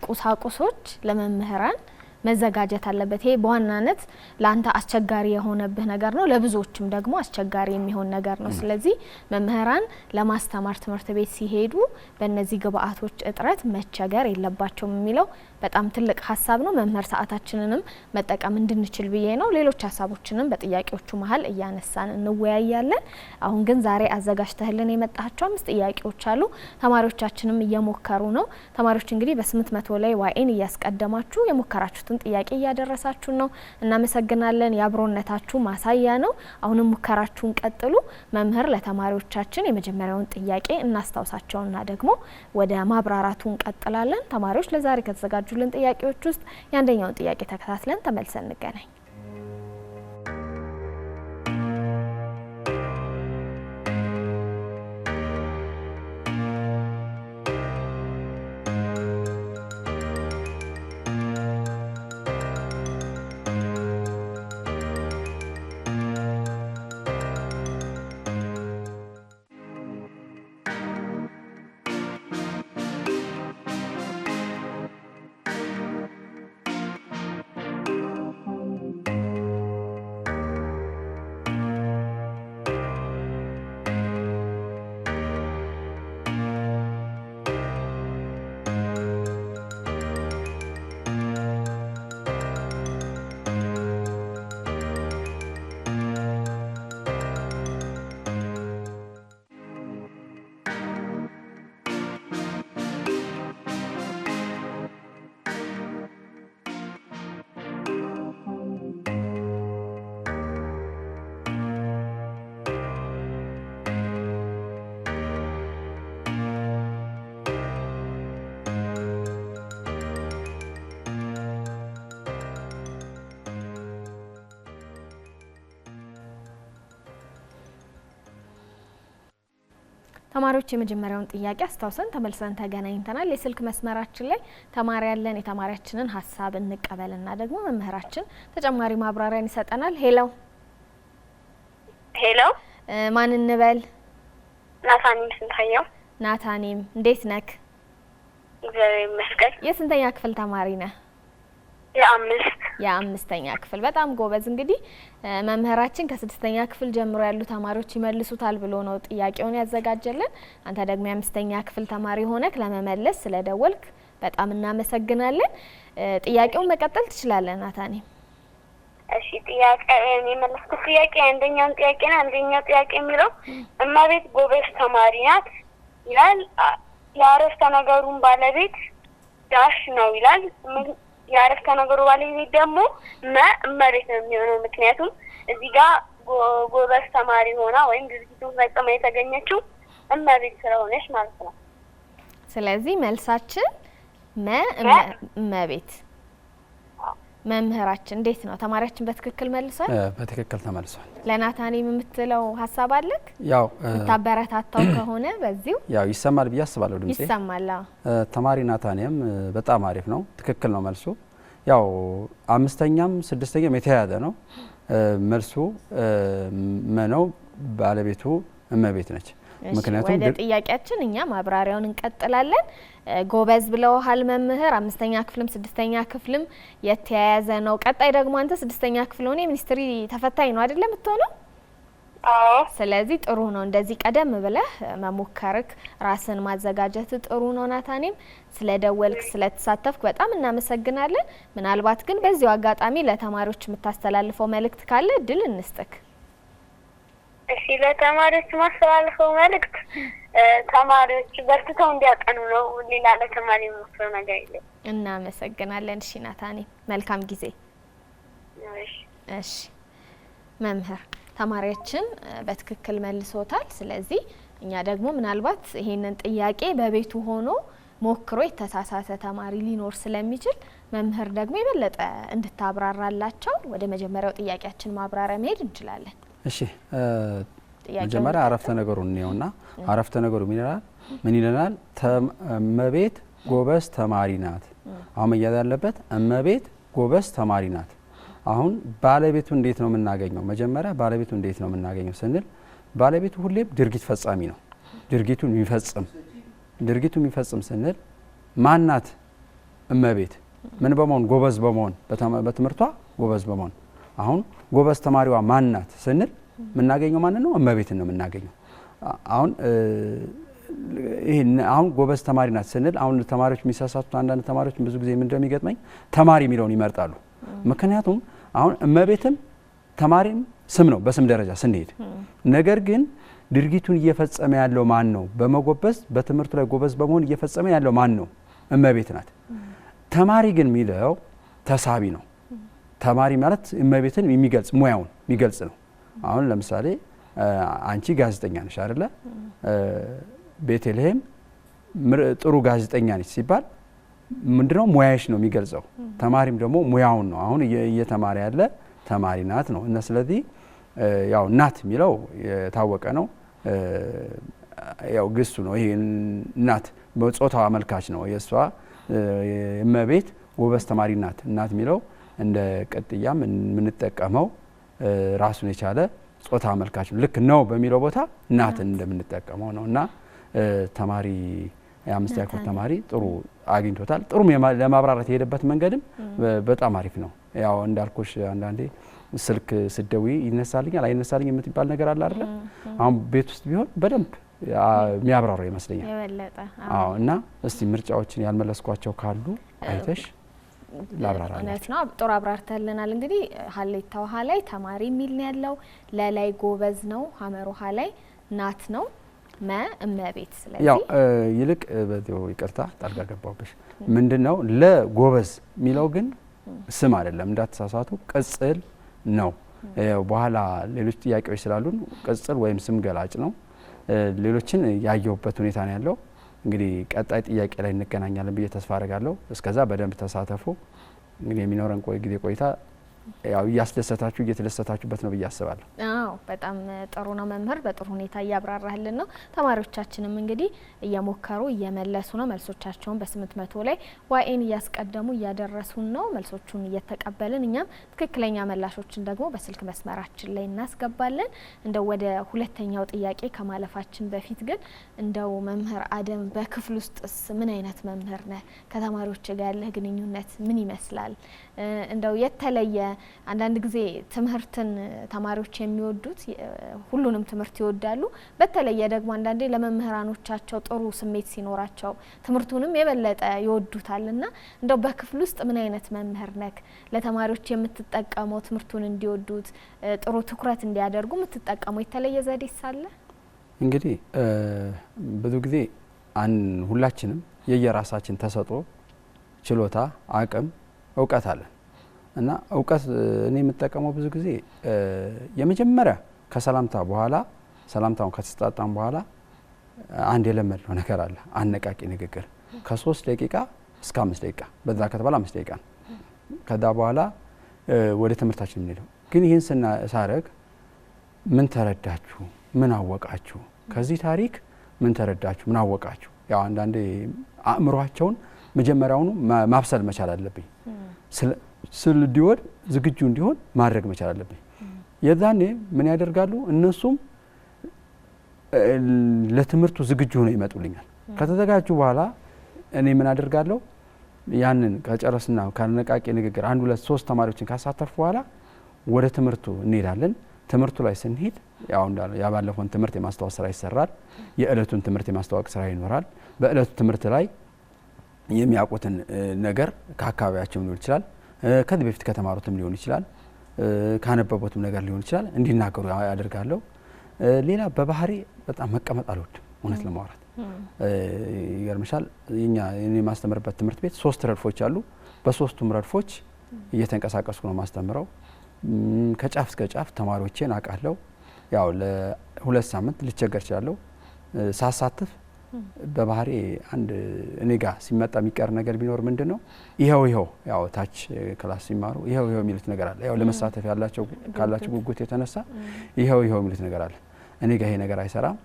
[SPEAKER 1] ቁሳቁሶች ለመምህራን መዘጋጀት አለበት ይሄ በዋናነት ላንተ አስቸጋሪ የሆነብህ ነገር ነው ለብዙዎችም ደግሞ አስቸጋሪ የሚሆን ነገር ነው ስለዚህ መምህራን ለማስተማር ትምህርት ቤት ሲሄዱ በእነዚህ ግብአቶች እጥረት መቸገር የለባቸውም የሚለው በጣም ትልቅ ሐሳብ ነው መምህር ሰዓታችንንም መጠቀም እንድንችል ብዬ ነው ሌሎች ሐሳቦችንም በጥያቄዎቹ መሃል እያነሳን እንወያያለን አሁን ግን ዛሬ አዘጋጅተህልን የመጣቸው 5 ጥያቄዎች አሉ ተማሪዎቻችንም እየሞከሩ ነው ተማሪዎች እንግዲህ በ800 ላይ ዋይን እያስቀደማችሁ የሞከራችሁት የምትፈልጉትን ጥያቄ እያደረሳችሁ ነው። እናመሰግናለን። የአብሮነታችሁ ማሳያ ነው። አሁንም ሙከራችሁን ቀጥሉ። መምህር ለተማሪዎቻችን የመጀመሪያውን ጥያቄ እናስታውሳቸውና ደግሞ ወደ ማብራራቱ እንቀጥላለን። ተማሪዎች ለዛሬ ከተዘጋጁልን ጥያቄዎች ውስጥ የአንደኛውን ጥያቄ ተከታትለን ተመልሰን እንገናኝ። ተማሪዎች የመጀመሪያውን ጥያቄ አስተዋውሰን ተመልሰን ተገናኝተናል። የስልክ መስመራችን ላይ ተማሪ ያለን የተማሪያችንን ሀሳብ እንቀበልና ደግሞ መምህራችን ተጨማሪ ማብራሪያን ይሰጠናል። ሄሎ
[SPEAKER 3] ሄሎ፣
[SPEAKER 1] ማን እንበል?
[SPEAKER 3] ናታኒም ስንታየው።
[SPEAKER 1] ናታኒም እንዴት ነክ?
[SPEAKER 3] እግዚአብሔር ይመስገን።
[SPEAKER 1] የስንተኛ ክፍል ተማሪ ነህ? የአምስተኛ ክፍል። በጣም ጎበዝ። እንግዲህ መምህራችን ከስድስተኛ ክፍል ጀምሮ ያሉ ተማሪዎች ይመልሱታል ብሎ ነው ጥያቄውን ያዘጋጀልን። አንተ ደግሞ የአምስተኛ ክፍል ተማሪ ሆነክ ለመመለስ ስለደወልክ በጣም እናመሰግናለን። ጥያቄውን መቀጠል ትችላለህ ናታኒ።
[SPEAKER 3] እሺ፣ ጥያቄ የመለስኩት ጥያቄ አንደኛውን ጥያቄ ነው። አንደኛው ጥያቄ የሚለው እመቤት ጎበዝ ተማሪ ናት ይላል። የአረፍተ ነገሩን ባለቤት ዳሽ ነው ይላል። የአረፍተ ነገሩ ባለቤት ደግሞ እመቤት ነው የሚሆነው። ምክንያቱም እዚህ ጋር ጎበዝ ተማሪ ሆና ወይም ድርጊቱን ፈጽማ የተገኘችው እመቤት ስለሆነች ማለት ነው።
[SPEAKER 1] ስለዚህ መልሳችን እመቤት። መምህራችን እንዴት ነው? ተማሪያችን በትክክል መልሷል?
[SPEAKER 2] በትክክል ተመልሷል።
[SPEAKER 1] ለናታኒም የምትለው ሀሳብ አለክ?
[SPEAKER 2] ያው
[SPEAKER 1] ታበረታታው ከሆነ በዚሁ
[SPEAKER 2] ያው ይሰማል ብዬ አስባለሁ። ድምጼ
[SPEAKER 1] ይሰማል።
[SPEAKER 2] ተማሪ ናታኒም በጣም አሪፍ ነው። ትክክል ነው መልሱ። ያው አምስተኛም ስድስተኛም የተያያዘ ነው። መልሱ ነው። ባለቤቱ እመቤት ነች። ምክንያቱም
[SPEAKER 1] ወደ ጥያቄያችን እኛ ማብራሪያውን እንቀጥላለን። ጎበዝ ብለውሃል መምህር። አምስተኛ ክፍልም ስድስተኛ ክፍልም የተያያዘ ነው። ቀጣይ ደግሞ አንተ ስድስተኛ ክፍል ሆነ የሚኒስትሪ ተፈታኝ ነው አይደለም የምትሆነው?
[SPEAKER 3] አዎ።
[SPEAKER 1] ስለዚህ ጥሩ ነው እንደዚህ ቀደም ብለህ መሞከርክ፣ ራስን ማዘጋጀት ጥሩ ነው። ናታኒም ስለደወልክ ስለተሳተፍክ በጣም እናመሰግናለን። ምናልባት ግን በዚሁ አጋጣሚ ለተማሪዎች የምታስተላልፈው መልእክት ካለ እድል እንስጥክ።
[SPEAKER 3] እሺ፣ ለተማሪዎች ማስተላልፈው መልእክት ተማሪዎች በርትተው እንዲያጠኑ ነው። ሌላ ለተማሪ የምመክረው ነገር የለም።
[SPEAKER 1] እናመሰግናለን። እሺ ናታኒም መልካም ጊዜ። እሺ መምህር ተማሪያችን በትክክል መልሶታል። ስለዚህ እኛ ደግሞ ምናልባት ይሄንን ጥያቄ በቤቱ ሆኖ ሞክሮ የተሳሳተ ተማሪ ሊኖር ስለሚችል መምህር ደግሞ የበለጠ እንድታብራራላቸው ወደ መጀመሪያው ጥያቄያችን ማብራሪያ መሄድ እንችላለን።
[SPEAKER 2] እሺ መጀመሪያ አረፍተ ነገሩን ነውና አረፍተ ነገሩ ምን ይለናል? እመቤት ጎበዝ ተማሪ ናት። አሁን መያዝ ያለበት እመቤት ጎበዝ ተማሪ ናት። አሁን ባለቤቱ እንዴት ነው የምናገኘው? መጀመሪያ ባለቤቱ እንዴት ነው የምናገኘው ስንል ባለቤቱ ሁሌም ድርጊት ፈጻሚ ነው። ድርጊቱን የሚፈጽም ስንል ማናት? እመቤት ምን በመሆን ጎበዝ በመሆን በትምህርቷ ጎበዝ በመሆን አሁን ጎበዝ ተማሪዋ ማናት ስንል የምናገኘው ማን ነው? እመቤትን ነው የምናገኘው። አሁን ጎበዝ ተማሪ ናት ስንል አሁን ተማሪዎች የሚሳሳቱት አንዳንድ ተማሪዎች ብዙ ጊዜ ምን እንደሚገጥመኝ ተማሪ የሚለውን ይመርጣሉ። ምክንያቱም አሁን እመቤትም ተማሪም ስም ነው በስም ደረጃ ስንሄድ፣ ነገር ግን ድርጊቱን እየፈጸመ ያለው ማን ነው? በመጎበዝ በትምህርቱ ላይ ጎበዝ በመሆን እየፈጸመ ያለው ማን ነው? እመቤት ናት። ተማሪ ግን የሚለው ተሳቢ ነው። ተማሪ ማለት እመቤትን የሚገልጽ ሙያውን የሚገልጽ ነው። አሁን ለምሳሌ አንቺ ጋዜጠኛ ነሽ አይደለ? ቤተልሔም ጥሩ ጋዜጠኛ ነች ሲባል ምንድነው ሙያሽ ነው የሚገልጸው። ተማሪም ደግሞ ሙያውን ነው። አሁን እየተማረ ያለ ተማሪ ናት ነው እና ስለዚህ ያው እናት የሚለው የታወቀ ነው። ያው ግሱ ነው ይሄ እናት በጾታው አመልካች ነው። የሷ እመቤት ጎበዝ ተማሪ ናት። እናት የሚለው እንደ ቅጥያም የምንጠቀመው ራሱን የቻለ ጾታ አመልካች ነው። ልክ ነው በሚለው ቦታ እናትን እንደምንጠቀመው ነው እና ተማሪ የ5ኛ ክፍል ተማሪ ጥሩ አግኝቶታል። ጥሩ ለማብራራት የሄደበት መንገድም በጣም አሪፍ ነው። ያው እንዳልኩሽ አንዳንዴ ስልክ ስደዊ ይነሳልኛል አይነሳልኝ የምትባል ነገር አለ አይደል? አሁን ቤት ውስጥ ቢሆን በደንብ የሚያብራራው ይመስለኛል።
[SPEAKER 1] የበለጠ
[SPEAKER 2] አዎ። እና እስቲ ምርጫዎችን ያልመለስኳቸው ካሉ አይተሽ ላብራራለሁ።
[SPEAKER 1] እውነት ነው። ጥሩ አብራርተልናል። እንግዲህ ሀሌታ ውሃ ላይ ተማሪ የሚል ነው ያለው። ለላይ ጎበዝ ነው። ሀመር ውሃ ላይ ናት ነው። እመቤት ስለዚህ
[SPEAKER 2] ያው ይልቅ በዚሁ ይቅርታ ጣልቃ ገባሁብሽ። ምንድነው ለጎበዝ የሚለው ግን ስም አይደለም እንዳትሳሳቱ፣ ቅጽል ነው። በኋላ ሌሎች ጥያቄዎች ስላሉን ቅጽል ወይም ስም ገላጭ ነው። ሌሎችን ያየሁበት ሁኔታ ነው ያለው። እንግዲህ ቀጣይ ጥያቄ ላይ እንገናኛለን ብዬ ተስፋ አደርጋለሁ። እስከዛ በደንብ ተሳተፉ። እንግዲህ የሚኖረን ጊዜ ቆይታ ያው እያስደሰታችሁ እየተደሰታችሁበት ነው ብዬ አስባለሁ።
[SPEAKER 1] አዎ በጣም ጥሩ ነው መምህር፣ በጥሩ ሁኔታ እያብራራህልን ነው። ተማሪዎቻችንም እንግዲህ እየሞከሩ እየመለሱ ነው። መልሶቻቸውን በ800 ላይ ዋኤን እያስቀደሙ እያደረሱን ነው። መልሶቹን እየተቀበልን እኛም ትክክለኛ መላሾችን ደግሞ በስልክ መስመራችን ላይ እናስገባለን። እንደው ወደ ሁለተኛው ጥያቄ ከማለፋችን በፊት ግን እንደው መምህር አደም በክፍል ውስጥስ ምን አይነት መምህር ነህ? ከተማሪዎች ጋር ያለህ ግንኙነት ምን ይመስላል? እንደው የተለየ አንዳንድ ጊዜ ትምህርትን ተማሪዎች የሚወዱት ሁሉንም ትምህርት ይወዳሉ። በተለየ ደግሞ አንዳንዴ ለመምህራኖቻቸው ጥሩ ስሜት ሲኖራቸው ትምህርቱንም የበለጠ ይወዱታልና እንደው በክፍል ውስጥ ምን አይነት መምህር ነክ? ለተማሪዎች የምትጠቀመው ትምህርቱን እንዲወዱት ጥሩ ትኩረት እንዲያደርጉ የምትጠቀመው የተለየ ዘዴ ሳለ? እንግዲህ
[SPEAKER 2] ብዙ ጊዜ ሁላችንም የየራሳችን ተሰጥኦ፣ ችሎታ፣ አቅም፣ እውቀት አለን እና እውቀት እኔ የምጠቀመው ብዙ ጊዜ የመጀመሪያ ከሰላምታ በኋላ ሰላምታውን ከተሰጣጣን በኋላ አንድ የለመድነው ነገር አለ። አነቃቂ ንግግር ከ3 ደቂቃ እስከ 5 ደቂቃ በዛ ከተባለ 5 ደቂቃ ነው። ከዛ በኋላ ወደ ትምህርታችን የምንሄደው ግን ይህን ሳረግ ምን ተረዳችሁ፣ ምን አወቃችሁ፣ ከዚህ ታሪክ ምን ተረዳችሁ፣ ምን አወቃችሁ። ያው አንዳንዴ አእምሯቸውን መጀመሪያውኑ ማብሰል መቻል አለብኝ። እንዲወድ ዝግጁ እንዲሆን ማድረግ መቻል አለብኝ። የዛኔ ምን ያደርጋሉ? እነሱም ለትምህርቱ ዝግጁ ሆነው ይመጡልኛል። ከተዘጋጁ በኋላ እኔ ምን አደርጋለሁ? ያንን ከጨረስና ካነቃቂ ንግግር 1 2 3 ተማሪዎችን ካሳተፉ በኋላ ወደ ትምህርቱ እንሄዳለን። ትምህርቱ ላይ ስንሄድ ያው ያባለፈውን ትምህርት የማስተዋወቅ ስራ ይሰራል። የእለቱን ትምህርት የማስተዋወቅ ስራ ይኖራል። በእለቱ ትምህርት ላይ የሚያውቁትን ነገር ከአካባቢያቸው ሊሆን ይችላል፣ ከዚህ በፊት ከተማሩትም ሊሆን ይችላል፣ ካነበቡትም ነገር ሊሆን ይችላል እንዲናገሩ ያደርጋለሁ። ሌላ በባህሪ በጣም መቀመጥ አልወድም። እውነት ለማውራት ይገርምሻል፣ እኔ የማስተምርበት ትምህርት ቤት 3 ረድፎች አሉ። በ3ቱም ረድፎች እየተንቀሳቀስኩ ነው ማስተምረው። ከጫፍ እስከ ጫፍ ተማሪዎቼን አውቃለሁ። ያው ለ2 ሳምንት ልቸገር እችላለሁ ሳሳትፍ። በባህሪ አንድ እኔ ጋር ሲመጣ የሚቀር ነገር ቢኖር ምንድነው ይሄው ያው ታች ክላስ ሲማሩ ይሄው የሚሉት ነገር አለ። ያው ለመሳተፍ ካላቸው ጉጉት የተነሳ ይሄው የሚሉት ነገር አለ። እኔ ጋር ይሄ ነገር አይሰራም።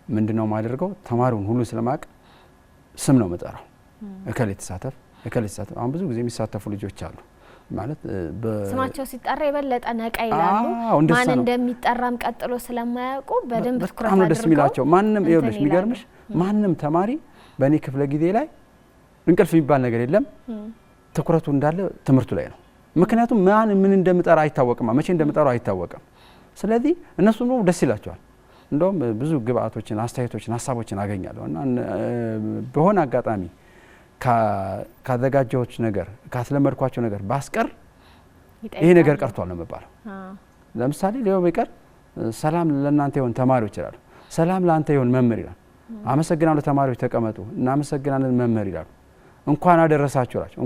[SPEAKER 2] ምንድነው ማደርገው? ተማሪውን ሁሉ ስለማቅ ስም ነው መጠራው። እከሌ ተሳተፍ። አሁን ብዙ ጊዜ የሚሳተፉ ልጆች አሉ ማለት
[SPEAKER 1] ስማቸው ሲጠራ የበለጠ ነቃ ይላሉ። ማን እንደሚጠራም ቀጥሎ ስለማያውቁ በደንብ ትኩረት አድርገው
[SPEAKER 2] ደስ የሚላቸው ማንም ይኸውልሽ፣ የሚገርምሽ ማንም ተማሪ በእኔ ክፍለ ጊዜ ላይ እንቅልፍ የሚባል ነገር የለም። ትኩረቱ እንዳለ ትምህርቱ ላይ ነው። ምክንያቱም ምን እንደምጠራ አይታወቅም፣ መቼ እንደምጠራው አይታወቅም። ስለዚህ እነሱ ነው ደስ ይላቸዋል። እንደውም ብዙ ግብአቶችን፣ አስተያየቶችን፣ ሀሳቦችን አገኛለሁ እና በሆነ አጋጣሚ ካዘጋጀሁት ነገር ካስለመድኳቸው ነገር ባስቀር ይሄ ነገር ቀርቷል ነው የሚባለው። ለምሳሌ ሌላው ቢቀር ሰላም ለእናንተ ይሁን ተማሪዎች ይላሉ። ሰላም ለአንተ ይሁን መምህር ይላል። አመሰግናለሁ ተማሪዎች ተቀመጡ፣ እናመሰግናለን መምህር ይላሉ። እንኳን አደረሳችሁ አላችሁ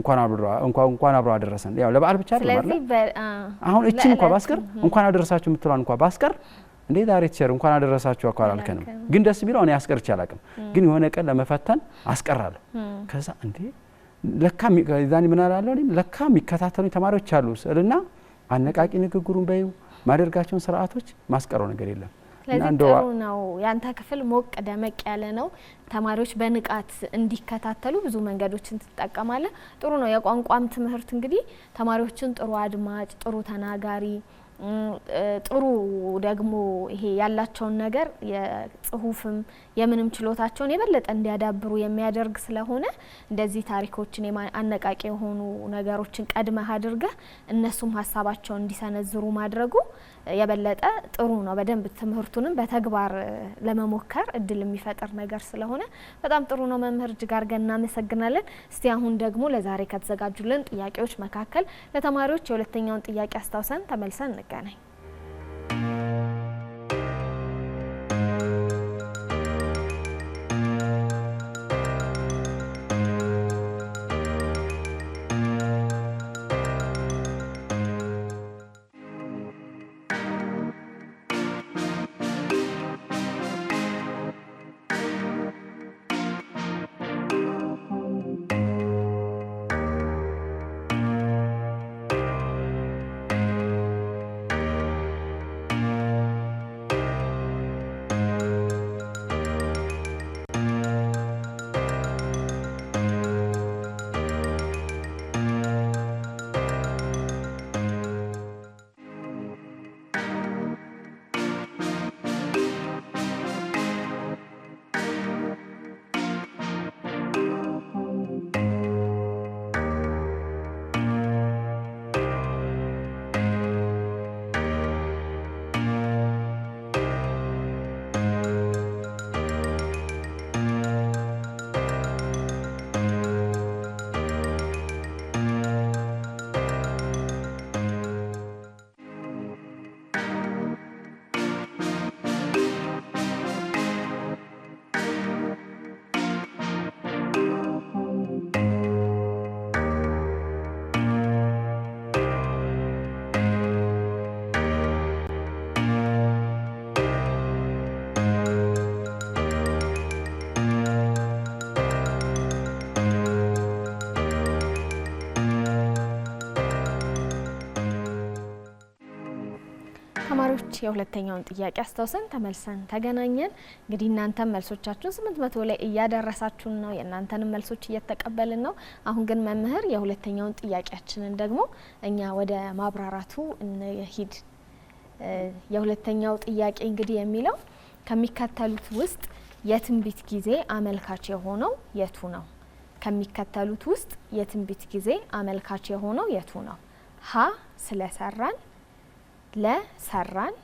[SPEAKER 2] እንኳን አብሮ አደረሰን ያው ለበዓል ብቻ አይደለም
[SPEAKER 1] ስለዚህ
[SPEAKER 2] አሁን እቺን እንኳን ባስቀር እንኳን አደረሳችሁ የምትሏን እንኳን ባስቀር እንዴ ዛሬ ቲቸር እንኳን አደረሳችሁ አኳል አልከንም ግን ደስ ቢለው እኔ አስቀርቼ አላቅም ግን የሆነ ቀን ለመፈተን አስቀራለሁ ከዛ እንዴ ለካ ዛኔ ምን አላለሁ እኔም ለካ የሚከታተሉኝ ተማሪዎች አሉ ስልና አነቃቂ ንግግሩን በይው ማደርጋቸውን ስርዓቶች ማስቀረው ነገር የለም
[SPEAKER 1] ለዚህ ጥሩ ነው ያንተ ክፍል ሞቅ ደመቅ ያለ ነው ተማሪዎች በንቃት እንዲከታተሉ ብዙ መንገዶችን ተጠቀማለ ጥሩ ነው የቋንቋም ትምህርት እንግዲህ ተማሪዎችን ጥሩ አድማጭ ጥሩ ተናጋሪ ጥሩ ደግሞ ይሄ ያላቸውን ነገር የጽሁፍም የምንም ችሎታቸውን የበለጠ እንዲያዳብሩ የሚያደርግ ስለሆነ እንደዚህ ታሪኮችን አነቃቂ የሆኑ ነገሮችን ቀድመህ አድርገህ እነሱም ሀሳባቸውን እንዲሰነዝሩ ማድረጉ የበለጠ ጥሩ ነው በደንብ ትምህርቱንም በተግባር ለመሞከር እድል የሚፈጥር ነገር ስለሆነ በጣም ጥሩ ነው መምህር እጅግ አድርገን እናመሰግናለን እስቲ አሁን ደግሞ ለዛሬ ከተዘጋጁልን ጥያቄዎች መካከል ለተማሪዎች የሁለተኛውን ጥያቄ አስታውሰን ተመልሰን እንገናኝ ተማሪዎች የሁለተኛውን ጥያቄ አስተውሰን ተመልሰን ተገናኘን እንግዲህ እናንተም መልሶቻችሁን 800 ላይ እያደረሳችሁ ነው የእናንተንም መልሶች እየተቀበልን ነው አሁን ግን መምህር የሁለተኛውን ጥያቄያችንን ደግሞ እኛ ወደ ማብራራቱ እንሂድ የሁለተኛው ጥያቄ እንግዲህ የሚለው ከሚከተሉት ውስጥ የትንቢት ጊዜ አመልካች የሆነው የቱ ነው ከሚከተሉት ውስጥ የትንቢት ጊዜ አመልካች የሆነው የቱ ነው ሀ ስለሰራን ለሰራን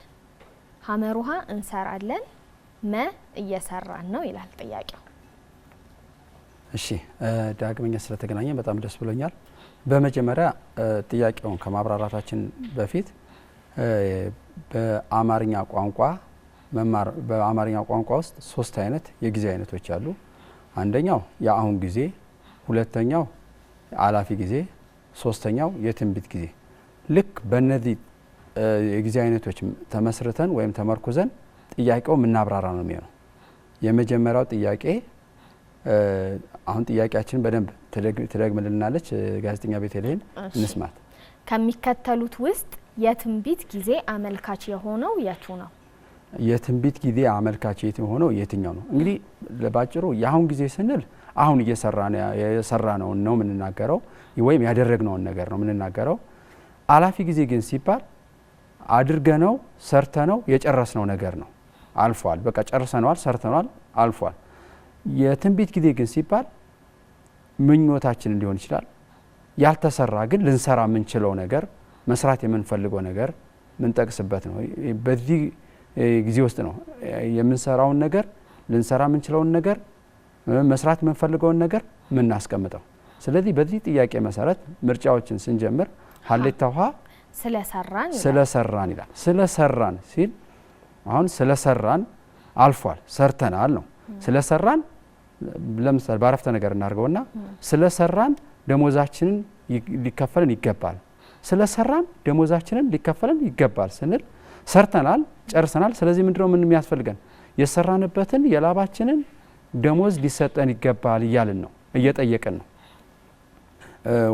[SPEAKER 1] ሀመሩሃ እንሰራለን መ እየሰራን ነው ይላል ጥያቄው
[SPEAKER 2] እሺ ዳግመኛ ስለተገናኘን በጣም ደስ ብሎኛል በመጀመሪያ ጥያቄውን ከማብራራታችን በፊት በአማርኛ ቋንቋ ውስጥ ሶስት አይነት የጊዜ አይነቶች አሉ አንደኛው የአሁን ጊዜ ሁለተኛው አላፊ ጊዜ ሶስተኛው የትንቢት ጊዜ ልክ በእነዚህ የጊዜ አይነቶች ተመስርተን ወይም ተመርኩዘን ጥያቄው ምናብራራ ነው የሚሆነው የመጀመሪያው ጥያቄ አሁን ጥያቄያችን በደንብ ትደግምልናለች ጋዜጠኛ ቤተልሔም እንስማት
[SPEAKER 1] ከሚከተሉት ውስጥ የትንቢት ጊዜ አመልካች የሆነው የቱ ነው
[SPEAKER 2] የትንቢት ጊዜ አመልካች የሆነው የትኛው ነው እንግዲህ ለባጭሩ የአሁን ጊዜ ስንል አሁን እየሰራ ነው የምንናገረው ወይም ያደረግነውን ነገር ነው የምንናገረው አላፊ ጊዜ ግን ሲባል አድርገነው ሰርተነው የጨረስነው ነገር ነው አልፏል በቃ ጨርሰናል ሰርተናል አልፏል የትንቢት ጊዜ ግን ሲባል ምኞታችን ሊሆን ይችላል ያልተሰራ ግን ልንሰራ የምንችለው ነገር መስራት የምንፈልገው ነገር ምንጠቅስበት ነው በዚህ ጊዜ ውስጥ ነው የምንሰራውን ነገር ልንሰራ የምንችለውን ነገር መስራት የምንፈልገውን ነገር ምናስቀምጠው ስለዚህ በዚህ ጥያቄ መሰረት ምርጫዎችን ስንጀምር ሀሌታ ውሃ ስለሰራን ይላል ስለሰራን ሲል አሁን ስለሰራን አልፏል ሰርተናል ነው ስለሰራን ለምሳሌ ባረፍተ ነገር እናርገውና ስለሰራን ደሞዛችንን ሊከፈለን ይገባል ስለሰራን ደሞዛችንን ሊከፈለን ይገባል ስንል ሰርተናል ጨርሰናል ስለዚህ ምንድነው ምን የሚያስፈልገን የሰራንበትን የላባችንን ደሞዝ ሊሰጠን ይገባል ይያልን ነው እየጠየቀን ነው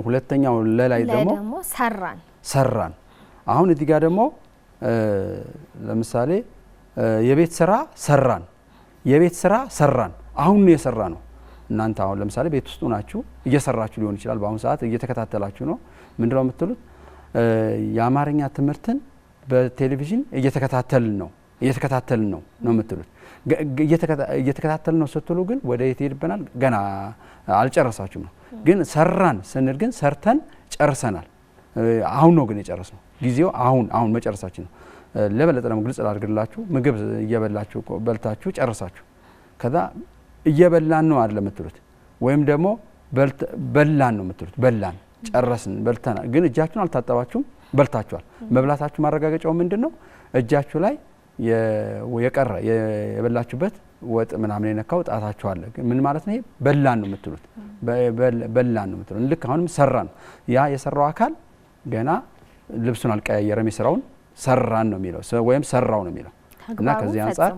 [SPEAKER 2] ሁለተኛው ለላይ ደግሞ ሰራን አሁን እዚህ ጋር ደግሞ ለምሳሌ የቤት ስራ ሰራን አሁን ነው የሰራ ነው እናንተ አሁን ለምሳሌ ቤት ውስጥ ናችሁ እየሰራችሁ ሊሆን ይችላል በአሁን ሰዓት እየተከታተላችሁ ነው ምንድነው የምትሉት የአማርኛ ትምህርትን በቴሌቪዥን እየተከታተልን ነው የምትሉት እየተከታተልን ነው ስትሉ ግን ወደ የት ሄድበናል ገና አልጨረሳችሁም ነው ግን ሰራን ስንል ግን ሰርተን ጨርሰናል አሁን ነው ግን የጨረስነው ጊዜው አሁን መጨረሳችን ነው ለበለጠ ደግሞ ግልጽ ላድርግላችሁ ምግብ እየበላችሁ በልታችሁ ጨርሳችሁ ከዛ እየበላን ነው አይደል የምትሉት ወይም ደግሞ በላን ነው የምትሉት በላን ጨረስን በልተናል ግን እጃችሁን አልታጠባችሁም በልታችኋል መብላታችሁ ማረጋገጫው ምንድነው እጃችሁ ላይ የቀረ የበላችሁበት ወጥ ምናምን የነካው ጣታችሁ አለ ምን ማለት ነው በላን ነው የምትሉት በላን ነው የምትሉት ልክ አሁንም ሰራን ያ የሰራው አካል ገና ልብሱን አልቀያየረም የሰራውን ሰራን ነው የሚለው ወይም ሰራው ነው የሚለው እና ከዚህ አንፃር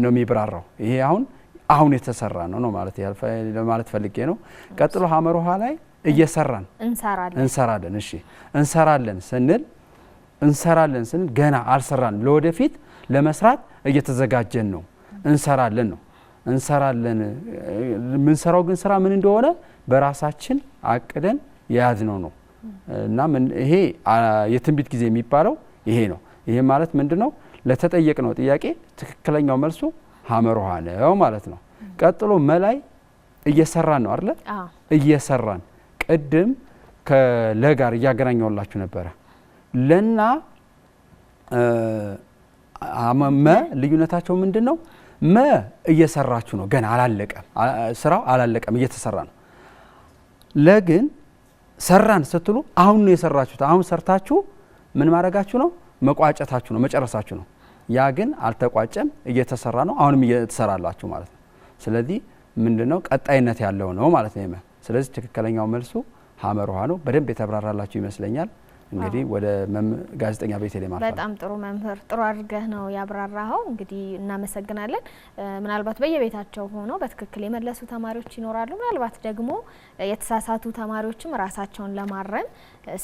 [SPEAKER 2] ነው የሚብራራው ይሄ አሁን የተሰራ ነው ማለት ለማለት ፈልጌ ነው ቀጥሎ ሐመር ውሃ ላይ እየሰራን እንሰራለን እሺ እንሰራለን ስንል ገና አልሰራንም ለወደፊት ለመስራት እየተዘጋጀን ነው እንሰራለን ምን ሰራው ግን ስራ ምን እንደሆነ በራሳችን አቅደን የያዝነው ነው እና ይሄ የትንቢት ጊዜ የሚባለው ይሄ ነው ይሄ ማለት ምንድነው ለተጠየቅነው ጥያቄ ትክክለኛው መልሱ ሐመር ውሃ ነው ማለት ነው ቀጥሎ መላይ እየሰራን ነው አይደል እየሰራን ቅድም ከለጋር እያገናኘውላችሁ ነበረ ለና መ ልዩነታቸው ምንድነው መ እየሰራችሁ ነው ገና አላለቀም ስራው አላለቀም እየተሰራ ነው ለግን ሰራን ስትሉ አሁን ነው የሰራችሁት አሁን ሰርታችሁ ምን ማድረጋችሁ ነው መቋጨታችሁ ነው መጨረሳችሁ ነው ያ ግን አልተቋጨም እየተሰራ ነው አሁንም እየተሰራላችሁ ማለት ነው ስለዚህ ምንድነው ቀጣይነት ያለው ነው ማለት ነው ስለዚህ ትክክለኛው መልሱ ሐመር ውሃ ነው በደንብ የተብራራላችሁ ይመስለኛል እንግዲህ ወደ ጋዜጠኛ ቤተልሔም አልፋ
[SPEAKER 1] በጣም ጥሩ መምህር ጥሩ አድርገህ ነው ያብራራኸው እንግዲህ እናመሰግናለን ምናልባት በየቤታቸው ሆነው በትክክል የመለሱ ተማሪዎች ይኖራሉ ምናልባት ደግሞ የተሳሳቱ ተማሪዎችም ራሳቸውን ለማረም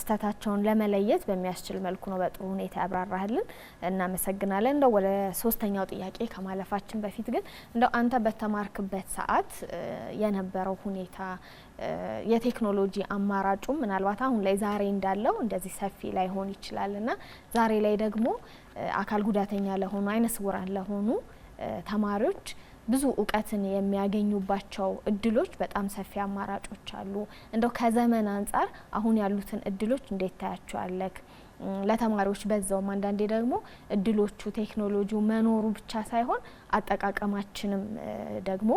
[SPEAKER 1] ስተታቸውን ለመለየት በሚያስችል መልኩ ነው በጥሩ ሁኔታ ያብራራህልን እናመሰግናለን እንደው ወደ ሶስተኛው ጥያቄ ከማለፋችን በፊት ግን እንደው አንተ በተማርክበት ሰዓት የነበረው ሁኔታ የቴክኖሎጂ አማራጩ ምናልባት አሁን ላይ ዛሬ እንዳለው እንደዚህ ሰፊ ላይ ሆን ይችላልና ዛሬ ላይ ደግሞ አካል ጉዳተኛ ለሆኑ አይነ ስውራን ለሆኑ ተማሪዎች ብዙ እውቀትን የሚያገኙባቸው እድሎች በጣም ሰፊ አማራጮች አሉ እንደው ከዘመን አንፃር አሁን ያሉትን እድሎች እንዴት ታያቸዋለክ ለተማሪዎች በዛውም አንዳንዴ ደግሞ እድሎቹ ቴክኖሎጂው መኖሩ ብቻ ሳይሆን አጠቃቀማችንም ደግሞ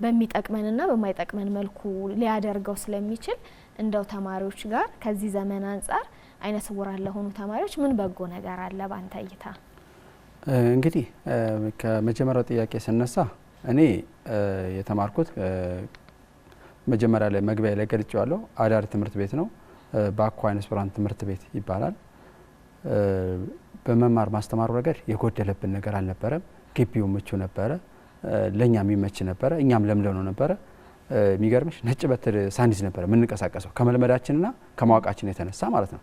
[SPEAKER 1] በሚጠቅመንና በማይጠቅመን መልኩ ሊያደርገው ስለሚችል እንደው ተማሪዎች ጋር ከዚህ ዘመን አንፃር አይነ ስውራን ለሆኑ ተማሪዎች ምን በጎ ነገር አለ ባንተ እይታ
[SPEAKER 2] እንግዲህ ከመጀመሪያው ጥያቄ ስነሳ እኔ የተማርኩት መጀመሪያ ላይ መግቢያ ላይ ገልጬዋለሁ አዳሪ ትምህርት ቤት ነው ባኮ አይነ ስውራን ትምህርት ቤት ይባላል በመማር ማስተማሩ ረገድ የጎደለብን ነገር አልነበረም ግቢው ምቹ ነበረ ለኛም ይመች ነበረ እኛም ለምለነው ነበረ የሚገርምሽ ነጭ በትር ሳንዲዝ ነበረ ምን እንቀሳቀሰው ከመልመዳችንና ከማወቃችን የተነሳ ማለት ነው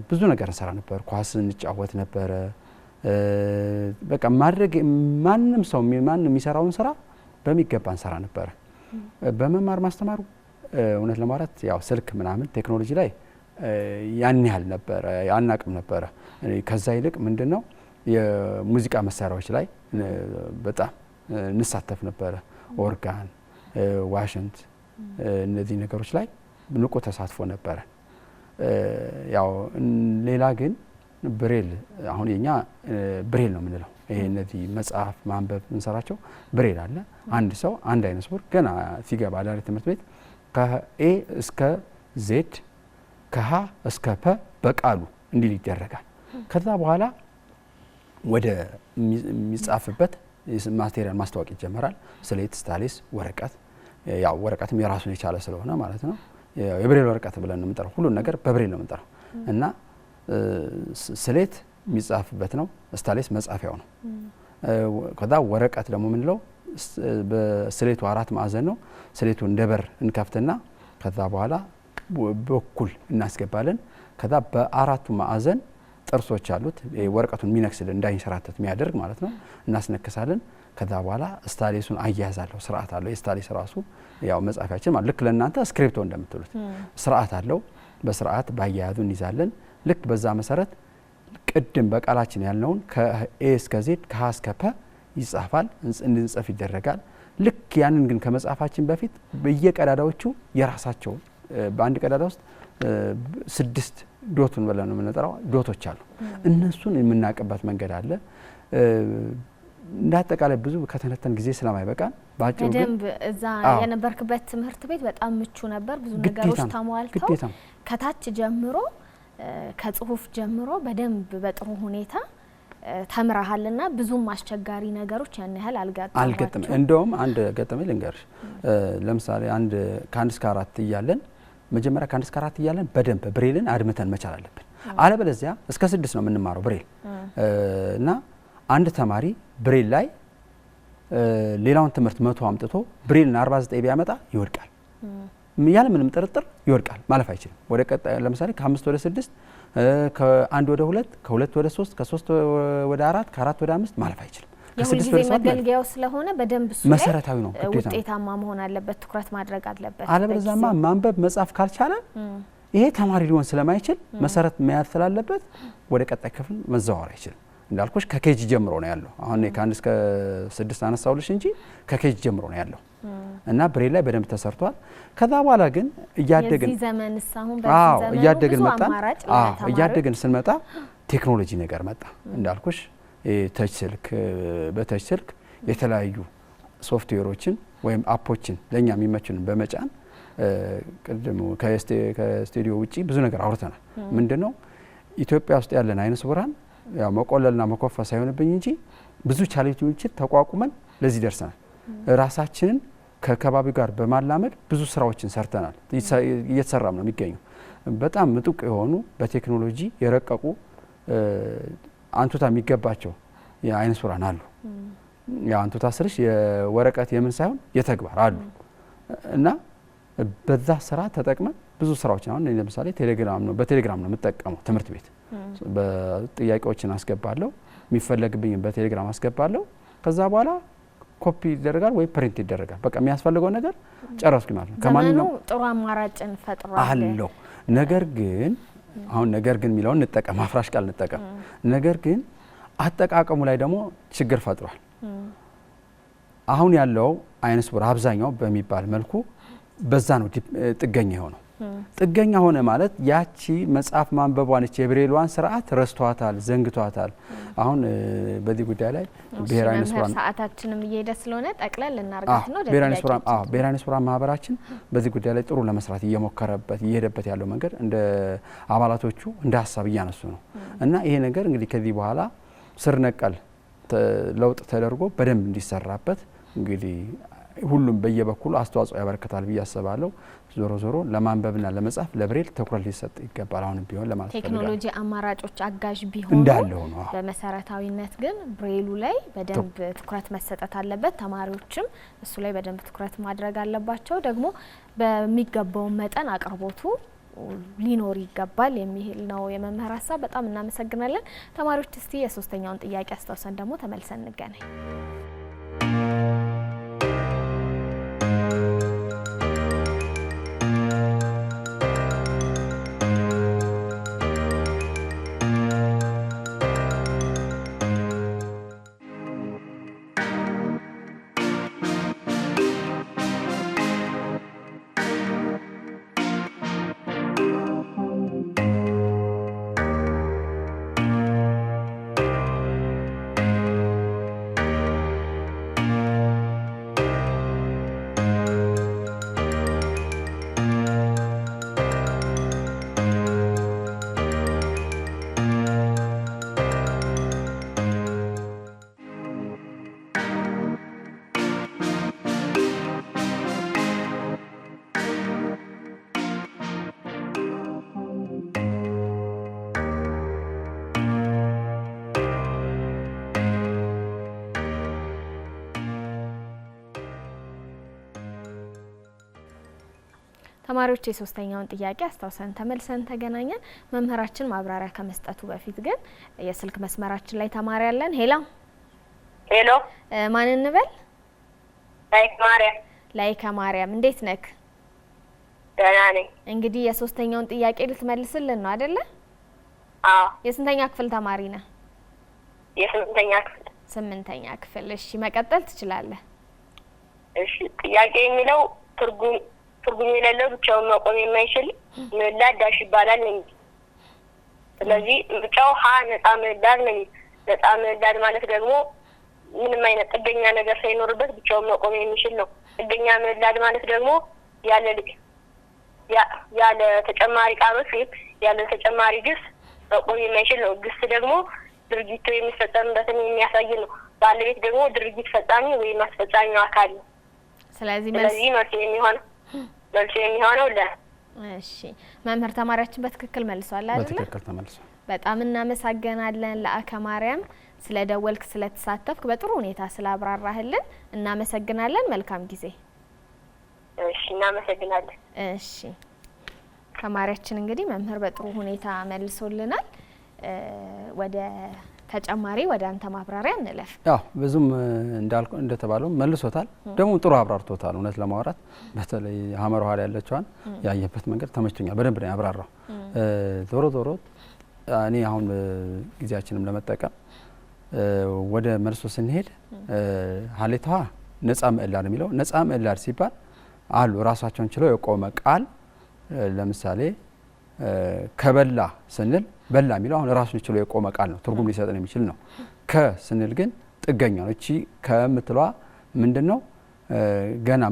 [SPEAKER 2] ብዙ ነገር እንሰራ ነበር ኳስ እንጫወት ነበረ በቃ ማድረግ ማንም ሰው ማንም የሚሰራውን ስራ በሚገባ እንሰራ ነበር በመማር ማስተማሩ እውነት ለማለት ያው ስልክ ምናምን ቴክኖሎጂ ላይ ያን ያህል ነበር ያናቅም ነበር ከዛ ይልቅ ምንድነው የሙዚቃ መሳሪያዎች ላይ በጣም እንሳተፍ ነበር ኦርጋን ዋሽንት እነዚህ ነገሮች ላይ ንቁ ተሳትፎ ነበር ያው ሌላ ግን ብሬል አሁን የኛ ብሬል ነው የምንለው ይሄ እነዚህ መጽሐፍ ማንበብ እንሰራቸው ብሬል አለ አንድ ሰው አንድ አይነ ስውር ገና ሲገባ አዳሪ ትምህርት ቤት ከኤ እስከ ዜድ ከሀ እስከ ፐ በቃሉ እንዲል ይደረጋል ከዛ በኋላ ወደ የሚጻፍበት ማቴሪያል ማስተዋወቅ ይጀምራል። ስሌት፣ ስታይልስ፣ ወረቀት ያው ወረቀትም የራሱን የቻለ ስለሆነ ማለት ነው የብሬል ወረቀት ብለን ነው የምንጠራው። ሁሉን ነገር በብሬል ነው የምንጠራው እና ስሌት የሚጻፍበት ነው። ስታይልስ መጻፊያው ነው። ከዛ ወረቀት ደግሞ ምንለው በስሌቱ 4 ማዕዘን ነው። ስሌቱ እንደ በር እንከፍትና ከዛ በኋላ በኩል እናስገባለን። ከዛ በአራቱ ማዕዘን ጥርሶች አሉት ወረቀቱን የሚነክስልን እንዳይንሸራተት የሚያደርግ ማለት ነው እናስነክሳለን። ከዛ በኋላ ስታይልሱን አያያዛለሁ ስርዓት አለው። የስታይልስ ራሱ ያው መጻፊያችን ማለት ልክ ለእናንተ ስክሪፕቶ እንደምትሉት ስርዓት አለው። በስርዓት ባያያዙ እንይዛለን። ልክ በዛ መሰረት ቅድም በቃላችን ያልነውን ከኤ እስከ ዜድ ከሀ እስከ ፐ ይጻፋል፣ እንድንጽፍ ይደረጋል። ልክ ያንን ግን ከመጻፋችን በፊት በየቀዳዳዎቹ የራሳቸው በአንድ ቀዳዳ ውስጥ 6 ዶቱን ብለን ነው የምንጠራው ዶቶች አሉ። እነሱን የምናቀበት መንገድ አለ። እንዳጠቃላይ ብዙ ከተነተን ጊዜ ስለማይበቃን ባጭሩ ግን
[SPEAKER 1] እዛ የነበርክበት ትምህርት ቤት በጣም ምቹ ነበር። ብዙ ነገሮች ተሟልተው ከታች ጀምሮ ከጽሁፍ ጀምሮ በደንብ በጥሩ ሁኔታ ተምራሃልና ብዙም አስቸጋሪ ነገሮች ያን ያህል
[SPEAKER 2] አልገጠመም። እንደውም አንድ ገጠመኝ ልንገርሽ። ለምሳሌ አንድ ከ1 እስከ 4 እያለን መጀመሪያ ከ1 እስከ 4 እያለን በደንብ ብሬልን አድምተን መቻል አለብን። አለበለዚያ እስከ 6 ነው የምንማረው ብሬል እና አንድ ተማሪ ብሬል ላይ ሌላውን ትምህርት 100 አምጥቶ ብሬልን 49 ቢያመጣ ይወድቃል። ያለ ምንም ጥርጥር ይወድቃል፣ ማለፍ አይችልም። ወደ ቀጣይ ለምሳሌ ከ5 ወደ 6 ከ1 ወደ 2 ከ2 ወደ 3 ከ3 ወደ 4 ከ4 ወደ 5 ማለፍ አይችልም።
[SPEAKER 1] ከ6 ወደ 7 መገልገያው ስለሆነ በደንብ እሱ
[SPEAKER 2] መሰረታዊ ነው፣
[SPEAKER 1] ውጤታማ መሆን አለበት፣ ትኩረት ማድረግ አለበት።
[SPEAKER 2] አለበለዚያማ ማንበብ መጻፍ ካልቻለ ይሄ ተማሪ ሊሆን ስለማይችል መሰረት መያዝ ስላለበት ወደ ቀጣይ ክፍል መዘዋወር አይችልም። እንዳልኩሽ ከኬጂ ጀምሮ ነው ያለው። አሁን ከ1 እስከ 6 አነሳውልሽ እንጂ ከኬጂ ጀምሮ ነው ያለው እና ብሬል ላይ በደንብ ተሰርቷል። ከዛ በኋላ ግን እያደግን
[SPEAKER 1] ዘመንስ አሁን በዚህ ዘመን
[SPEAKER 2] እያደግን መጣን። እያደግን ስንመጣ ቴክኖሎጂ ነገር መጣ። እንዳልኩሽ ተች ስልክ በተች ስልክ የተለያዩ ሶፍትዌሮችን ወይም አፖችን ለኛ የሚመቹን በመጫን ቅድም ከስቱዲዮ ውጪ ብዙ ነገር አውርተናል። ምንድነው ኢትዮጵያ ውስጥ ያለን አይነ ስውራን ያው መቆለልና መኮፈስ ሳይሆንብኝ እንጂ ብዙ ቻሌንጆችን ተቋቁመን ለዚህ ደርሰናል። ራሳችንን ከከባቢው ጋር በማላመድ ብዙ ስራዎችን ሰርተናል። እየተሰራም ነው የሚገኙ በጣም ምጡቅ የሆኑ በቴክኖሎጂ የረቀቁ አንቱታ የሚገባቸው የአይነ ስውራን አሉ። ያ አንቱታ ስልሽ የወረቀት የምን ሳይሆን የተግባር አሉ እና በዛ ስራ ተጠቅመን ብዙ ስራዎችን አሁን ለምሳሌ በቴሌግራም ነው የምጠቀመው። ትምህርት ቤት በጥያቄዎችን አስገባለሁ፣ የሚፈለግብኝ በቴሌግራም አስገባለሁ። ከዛ በኋላ ኮፒ ይደረጋል ወይ ፕሪንት ይደረጋል። በቃ የሚያስፈልገው ነገር ጨረስኩ ማለት ነው።
[SPEAKER 1] ከማንኛውም ጥሩ አማራጭን ፈጥሯል
[SPEAKER 2] አለው። ነገር ግን አሁን ነገር ግን የሚለውን እንጠቀም፣ አፍራሽ ቃል እንጠቀም። ነገር ግን አጠቃቀሙ ላይ ደግሞ ችግር ፈጥሯል። አሁን ያለው አይነ ስውር አብዛኛው በሚባል መልኩ በዛ ነው ጥገኛ የሆነው። ጥገኛ ሆነ ማለት ያቺ መጽሐፍ ማንበቧን እቺ የብሬልዋን ስርዓት ረስቷታል፣ ዘንግቷታል። አሁን በዚህ ጉዳይ ላይ ብሔራዊ አይነ ስውራን
[SPEAKER 1] ሰዓታችንም እየሄደ ስለሆነ ጠቅለል እናርጋት ነው።
[SPEAKER 2] ብሔራዊ አይነ ስውራን ማህበራችን በዚህ ጉዳይ ላይ ጥሩ ለመስራት እየሄደበት ያለው መንገድ እንደ አባላቶቹ እንደ ሀሳብ እያነሱ ነው እና ይሄ ነገር እንግዲህ ከዚህ በኋላ ስር ነቀል ለውጥ ተደርጎ በደንብ እንዲሰራበት እንግዲህ ሁሉም በየበኩሉ አስተዋጽኦ ያበረከታል ብዬ አስባለሁ። ዞሮ ዞሮ ለማንበብና ለመጻፍ ለብሬል ትኩረት ሊሰጥ ይገባል። አሁንም ቢሆን ለማለት ፈልጋለሁ።
[SPEAKER 1] ቴክኖሎጂ አማራጮች አጋዥ ቢሆኑ
[SPEAKER 2] እንዳለው ነው።
[SPEAKER 1] በመሰረታዊነት ግን ብሬሉ ላይ በደንብ ትኩረት መሰጠት አለበት። ተማሪዎችም እሱ ላይ በደንብ ትኩረት ማድረግ አለባቸው። ደግሞ በሚገባው መጠን አቅርቦቱ ሊኖር ይገባል የሚል ነው የመምህር ሀሳብ። በጣም እናመሰግናለን። ተማሪዎች እስቲ የሶስተኛውን ጥያቄ አስተውሰን ደግሞ ተመልሰን እንገናኝ። ተማሪዎች የሶስተኛውን ጥያቄ አስታውሰን ተመልሰን ተገናኘን። መምህራችን ማብራሪያ ከመስጠቱ በፊት ግን የስልክ መስመራችን ላይ ተማሪ አለን። ሄሎ
[SPEAKER 3] ሄሎ፣
[SPEAKER 1] ማን እንበል? ላይከ ማርያም እንዴት ነክ?
[SPEAKER 3] ደህና ነኝ።
[SPEAKER 1] እንግዲህ የሶስተኛውን ጥያቄ ልትመልስልን ነው አይደለ?
[SPEAKER 3] አዎ።
[SPEAKER 1] የስንተኛ ክፍል ተማሪ ነህ?
[SPEAKER 3] የስምንተኛ ክፍል።
[SPEAKER 1] 8ኛ ክፍል። እሺ መቀጠል ትችላለህ።
[SPEAKER 3] እሺ ጥያቄ የሚለው ትርጉም የሌለው ብቻውን መቆም የማይችል ምህዳር ዳሽ ይባላል ነው። ስለዚህ ምርጫው ሀ ነፃ ምህዳር ነው። ነፃ ምህዳር ማለት ደግሞ ምንም አይነት ጥገኛ ነገር ሳይኖርበት ብቻውን መቆም የሚችል ነው። ጥገኛ ምህዳር ማለት ደግሞ ያለ ተጨማሪ ቃሎች ወይም ያለ ተጨማሪ ግስ መቆም የማይችል ነው። ግስ ደግሞ ድርጊቱ የሚፈጸምበትን የሚያሳይ ነው። ባለቤት ደግሞ ድርጊት ፈጻሚ ወይም አስፈጻሚው አካል ነው።
[SPEAKER 1] ስለዚህ
[SPEAKER 3] መልሱ የሚሆነው ለ።
[SPEAKER 1] እሺ መምህር ተማሪያችን በትክክል መልሷል አይደል?
[SPEAKER 2] በትክክል ተመልሷል።
[SPEAKER 1] በጣም እናመሰግናለን ለአከ ማርያም ስለደወልክ ስለተሳተፍክ በጥሩ ሁኔታ ስላብራራህልን እናመሰግናለን። መልካም ጊዜ።
[SPEAKER 3] እሺ እናመሰግናለን።
[SPEAKER 1] እሺ ተማሪያችን እንግዲህ መምህር በጥሩ ሁኔታ መልሶልናል። ወደ ተጨማሪ ወደ አንተ ማብራሪያ እንለፍ።
[SPEAKER 2] ያው ብዙም እንደተባለው መልሶታል፣ ደግሞ ጥሩ አብራርቶታል። እውነት ለማውራት በተለይ ሀመር ውሃ ላይ ያለችዋን ያየበት መንገድ ተመችቶኛል። በደንብ ነው ያብራራው። ዞሮ እኔ አሁን ጊዜያችንም ለመጠቀም ወደ መልሶ ስንሄድ ሀሌታዋ ነፃ ምዕላድ የሚለው ነፃ ምዕላድ ሲባል አሉ ራሳቸውን ችለው የቆመ ቃል። ለምሳሌ ከበላ ስንል በላ የሚለው አሁን ራሱን ችሎ የቆመ ቃል ነው፣ ትርጉም ሊሰጥን የሚችል ነው። ከ ስንል ግን ጥገኛ ነው። እቺ ከምትለዋ ምንድነው? ገና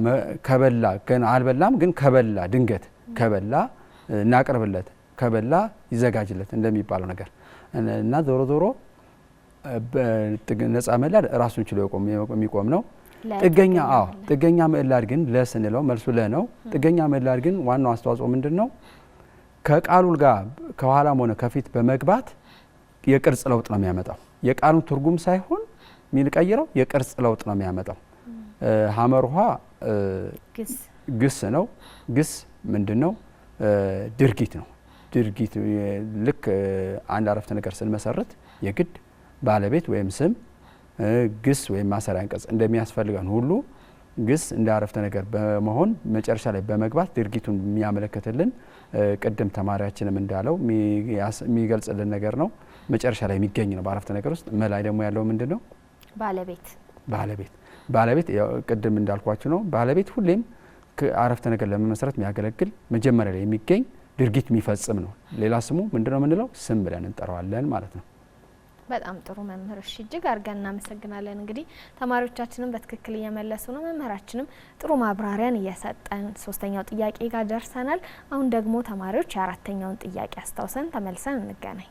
[SPEAKER 2] ከበላ ገና አልበላም፣ ግን ከበላ ድንገት ከበላ እናቅርብለት፣ ከበላ ይዘጋጅለት እንደሚባለው ነገር እና ዞሮ ነፃ ምዕላድ ራሱን ችሎ የሚቆም ነው። ጥገኛ ምዕላድ ግን ለስንለው መልሱ ነው። ጥገኛ ምዕላድ ግን ዋናው አስተዋጽኦ ምንድነው? ከቃሉ ጋር ከኋላም ሆነ ከፊት በመግባት የቅርጽ ለውጥ ነው የሚያመጣው። የቃሉን ትርጉም ሳይሆን የሚቀይረው የቅርጽ ለውጥ ነው የሚያመጣው። ሀመር ውሃ ግስ ነው። ግስ ምንድነው? ድርጊት ነው። ድርጊት ልክ አንድ አረፍተ ነገር ስንመሰርት የግድ ባለቤት ወይም ስም፣ ግስ ወይም ማሰሪያ አንቀጽ እንደሚያስፈልገን ሁሉ ግስ እንደ አረፍተ ነገር በመሆን መጨረሻ ላይ በመግባት ድርጊቱን የሚያመለክትልን ቅድም ተማሪያችንም እንዳለው የሚገልጽልን ነገር ነው። መጨረሻ ላይ የሚገኝ ነው በአረፍተ ነገር ውስጥ። መላይ ደግሞ ያለው ምንድነው? ባለቤት ቅድም እንዳልኳችሁ ነው። ባለቤት ሁሌም አረፍተ ነገር ለመመስረት የሚያገለግል መጀመሪያ ላይ የሚገኝ ድርጊት የሚፈጽም ነው። ሌላ ስሙ ምንድነው የምንለው? ስም ብለን እንጠራዋለን ማለት ነው።
[SPEAKER 1] በጣም ጥሩ መምህር። እሺ እጅግ አድርገን እናመሰግናለን። እንግዲህ ተማሪዎቻችንም በትክክል እየመለሱ ነው፣ መምህራችንም ጥሩ ማብራሪያን እየሰጠን ሶስተኛው ጥያቄ ጋር ደርሰናል። አሁን ደግሞ ተማሪዎች የአራተኛውን ጥያቄ አስታውሰን ተመልሰን እንገናኝ።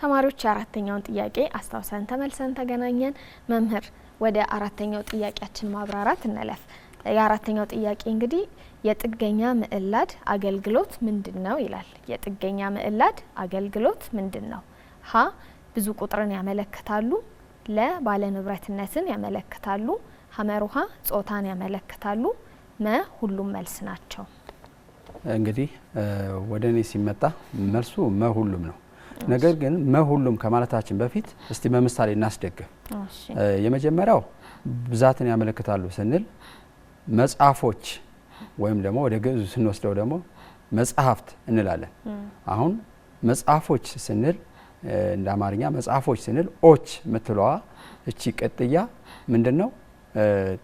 [SPEAKER 1] ተማሪዎች የአራተኛውን ጥያቄ አስታውሰን ተመልሰን ተገናኘን። መምህር ወደ አራተኛው ጥያቄያችን ማብራራት እንለፍ። የአራተኛው ጥያቄ እንግዲህ የጥገኛ ምዕላድ አገልግሎት ምንድነው ይላል። የጥገኛ ምዕላድ አገልግሎት ምንድነው? ሀ ብዙ ቁጥርን ያመለክታሉ፣ ለ ባለ ንብረትነትን ያመለክታሉ፣ ሀመሩሃ ጾታን ያመለክታሉ፣ መ ሁሉም መልስ ናቸው።
[SPEAKER 2] እንግዲህ ወደ እኔ ሲመጣ መልሱ መ ሁሉም ነው። ነገር ግን መሁሉም ከማለታችን በፊት እስቲ በምሳሌ እናስደግም። የመጀመሪያው ብዛትን ያመለክታሉ ስንል መጽሐፎች ወይም ደግሞ ወደ ግዕዙ ስንወስደው ደግሞ መጽሐፍት እንላለን። አሁን መጽሐፎች ስንል እንደ አማርኛ መጽሐፎች ስንል ኦች ምትለዋ እቺ ቅጥያ ምንድነው?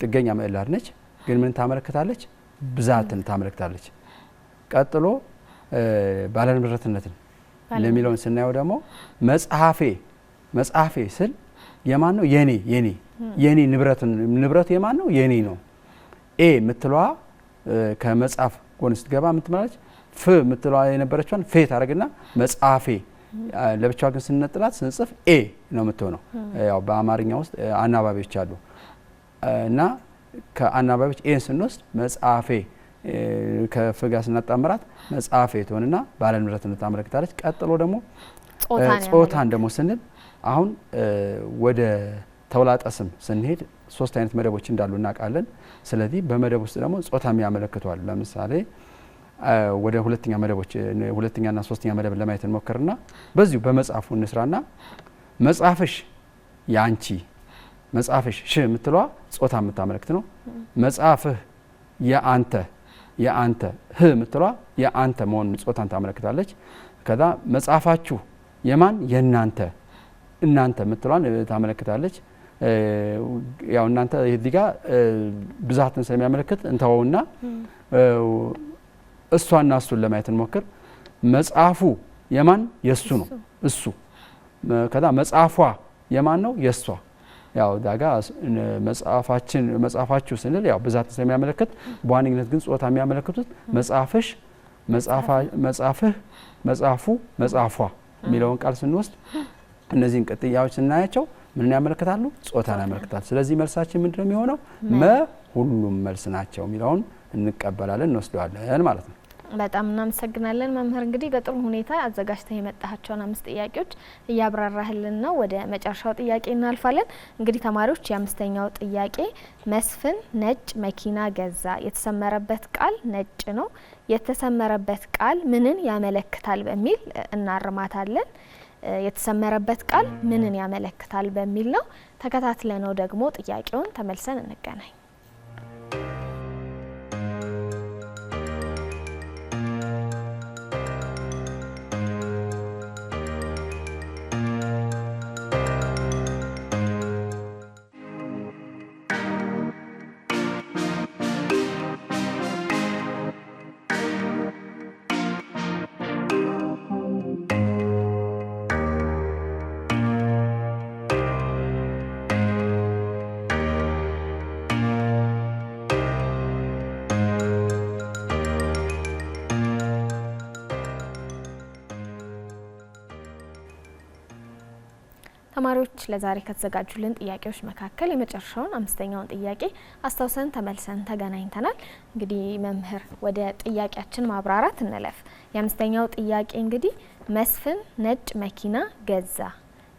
[SPEAKER 2] ጥገኛ ምዕላድ ነች። ግን ምን ታመለክታለች? ብዛትን ታመለክታለች። ቀጥሎ ባለንብረትነትን ለሚለውን ስናየው ደግሞ መጽሐፌ ስል የማን ነው? የኔ ንብረቱ የማን ነው? የኔ ነው። ኤ ምትለዋ ከመጽሐፍ ጎን ስትገባ ምትመላለች። ፍ ምትለዋ የነበረችዋን ፌ ታደርግና መጽሐፌ ለብቻዋ ግን ስንነጥላት ስንጽፍ ኤ ነው የምትሆነው። ያው በአማርኛ ውስጥ አናባቢዎች አሉ እና ከአናባቢዎች ኤን ስንወስድ መጽሐፌ ከፍጋ ስናጣምራት መጽሐፌ ትሆንና ባለንብረትነት ታመለክታለች። ቀጥሎ ደግሞ ጾታን ደግሞ ስንል አሁን ወደ ተውላጠ ስም ስንሄድ 3 አይነት መደቦች እንዳሉ እናውቃለን። ስለዚህ በመደብ ውስጥ ደግሞ ጾታም ያመለክቷል። ለምሳሌ ወደ ሁለተኛና ሶስተኛ መደብ ለማየት እንሞክርና በዚሁ በመጽሐፉ እንስራና መጽሐፍሽ ያንቺ መጽሐፍሽ ሽ የምትለዋ ጾታ የምታመለክት ነው። መጽሐፍህ የአንተ ህ የምትለዋ የአንተ መሆኑን ጾታን ታመለክታለች። ከዛ መጽሐፋችሁ የማን? የእናንተ እናንተ የምትለዋን ታመለክታለች። ያው እናንተ እዚህ ጋር ብዛትን ስለሚያመለክት እንተወውና እሷና እሱን ለማየት እንሞክር። መጽሐፉ የማን? የሱ ነው እሱ። ከዛ መጽሐፏ የማን ነው? የሷ። ያው ዳጋ መጽሐፋችሁ ስንል ያው ብዛትን ስለሚያመለክት በዋነኝነት ግን ጾታ የሚያመለክቱት መጽሐፍሽ፣ መጽሐፍህ፣ መጽሐፉ፣ መጽሐፏ የሚለውን ቃል ስንወስድ እነዚህን ቅጥያዎች ስናያቸው ምን ያመለክታሉ? ጾታን ያመለክታሉ። ስለዚህ መልሳችን ምንድነው የሚሆነው? ሁሉም መልስ ናቸው የሚለውን እንቀበላለን እንወስደዋለን ማለት ነው።
[SPEAKER 1] በጣም እናመሰግናለን መምህር። እንግዲህ በጥሩ ሁኔታ አዘጋጅተህ የመጣሃቸውን 5 ጥያቄዎች እያብራራህልን ነው። ወደ መጨረሻው ጥያቄ እናልፋለን። እንግዲህ ተማሪዎች የ5ኛው ጥያቄ መስፍን ነጭ መኪና ገዛ፣ የተሰመረበት ቃል ነጭ ነው፣ የተሰመረበት ቃል ምንን ያመለክታል በሚል እናርማታለን። የተሰመረበት ቃል ምንን ያመለክታል በሚል ነው። ተከታትለነው ደግሞ ጥያቄውን ተመልሰን እንገናኝ። ተማሪዎች ለዛሬ ከተዘጋጁልን ጥያቄዎች መካከል የመጨረሻውን 5ኛውን ጥያቄ አስታውሰን ተመልሰን ተገናኝተናል። እንግዲህ መምህር ወደ ጥያቄያችን ማብራራት እንለፍ። የ5ኛው ጥያቄ እንግዲህ መስፍን ነጭ መኪና ገዛ፣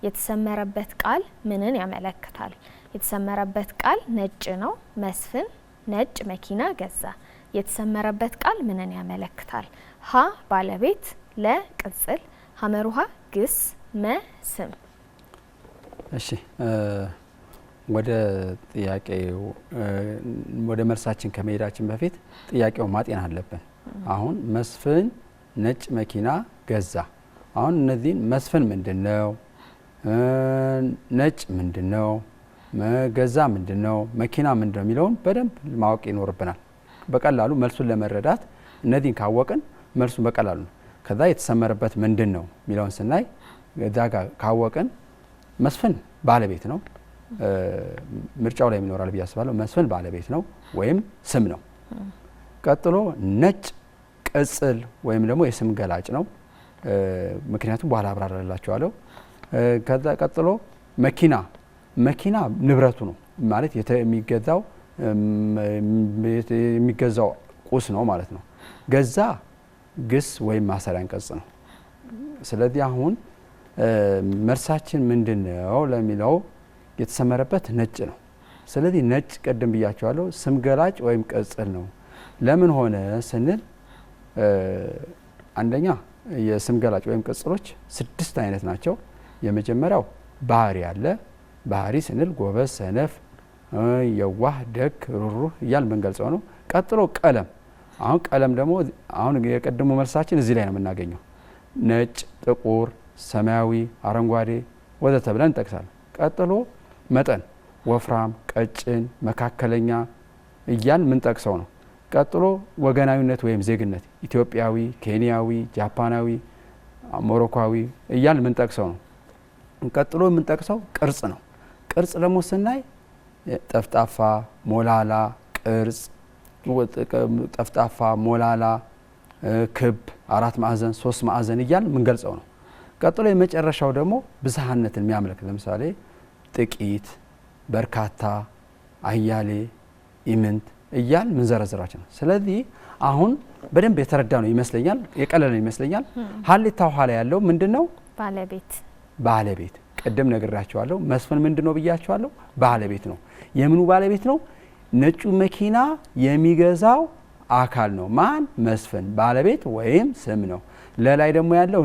[SPEAKER 1] የተሰመረበት ቃል ምንን ያመለክታል? የተሰመረበት ቃል ነጭ ነው። መስፍን ነጭ መኪና ገዛ፣ የተሰመረበት ቃል ምንን ያመለክታል? ሀ ባለቤት፣ ለ ቅጽል፣ ሐመሩሃ ግስ፣ መ ስም።
[SPEAKER 2] እሺ ወደ ጥያቄው ወደ መልሳችን ከመሄዳችን በፊት ጥያቄውን ማጤን አለብን። አሁን መስፍን ነጭ መኪና ገዛ። አሁን እነዚህን መስፍን ምንድነው? ነጭ ምንድነው? ገዛ ምንድነው? መኪና ምንድነው የሚለውን በደንብ ማወቅ ይኖርብናል። በቀላሉ መልሱን ለመረዳት እነዚህን ካወቅን መልሱን በቀላሉ ነው። ከዛ የተሰመረበት ምንድነው የሚለውን ስናይ እዛ ጋር ካወቅን መስፍን ባለቤት ነው። ምርጫው ላይ ይኖራል ብዬ አስባለሁ። መስፍን ባለቤት ነው ወይም ስም ነው። ቀጥሎ ነጭ ቅጽል ወይም ደግሞ የስም ገላጭ ነው። ምክንያቱም በኋላ አብራራላችኋለሁ። ከዛ ቀጥሎ መኪና ንብረቱ ነው ማለት የሚገዛው ቁስ ነው ማለት ነው። ገዛ ግስ ወይም ማሰሪያ አንቀጽ ነው። ስለዚህ አሁን መልሳችን ምንድነው ለሚለው የተሰመረበት ነጭ ነው። ስለዚህ ነጭ ቀደም ብያቸዋለሁ ስም ገላጭ ወይም ቅጽል ነው። ለምን ሆነ ስንል አንደኛ የስም ገላጭ ወይም ቅጽሎች 6 አይነት ናቸው። የመጀመሪያው ባህሪ አለ። ባህሪ ስንል ጎበዝ፣ ሰነፍ፣ የዋህ፣ ደግ፣ ሩሩህ እያል የምንገልጸው ነው። ቀጥሎ አሁን ቀለም ደግሞ አሁን የቀድሞ መልሳችን እዚህ ላይ ነው የምናገኘው። ነጭ፣ ጥቁር፣ ሰማያዊ፣ አረንጓዴ ወዘተ ብለን እንጠቅሳለን። ቀጥሎ መጠን ወፍራም፣ ቀጭን፣ መካከለኛ እያል ምን ጠቅሰው ነው። ቀጥሎ ወገናዊነት ወይም ዜግነት ኢትዮጵያዊ፣ ኬንያዊ፣ ጃፓናዊ፣ ሞሮኮዊ እያል ምን ጠቅሰው ነው። ቀጥሎ ምን ጠቅሰው ቅርጽ ነው። ቅርጽ ደግሞ ስናይ ጠፍጣፋ፣ ሞላላ ቅርጽ፣ ጠፍጣፋ፣ ሞላላ፣ ክብ፣ 4 ማዕዘን፣ 3 ማዕዘን እያል ምን ገልጸው ነው። ቀጥሎ የመጨረሻው ደግሞ ብዝሃነትን የሚያመለክት ለምሳሌ ጥቂት፣ በርካታ፣ አያሌ፣ ኢምንት እያል ምን ዘረዝራቸው ነው። ስለዚህ አሁን በደንብ የተረዳ ነው ይመስለኛል፣ የቀለለ ይመስለኛል። ሀሌታው ኋላ ያለው ምንድነው? ባለቤት ቅድም ነግራቸዋለሁ። መስፍን ምንድነው ብያቸዋለሁ? ባለቤት ነው። የምኑ ባለቤት ነው? ነጩ መኪና የሚገዛው አካል ነው። ማን? መስፍን። ባለቤት ወይም ስም ነው። ለላይ ደግሞ ያለው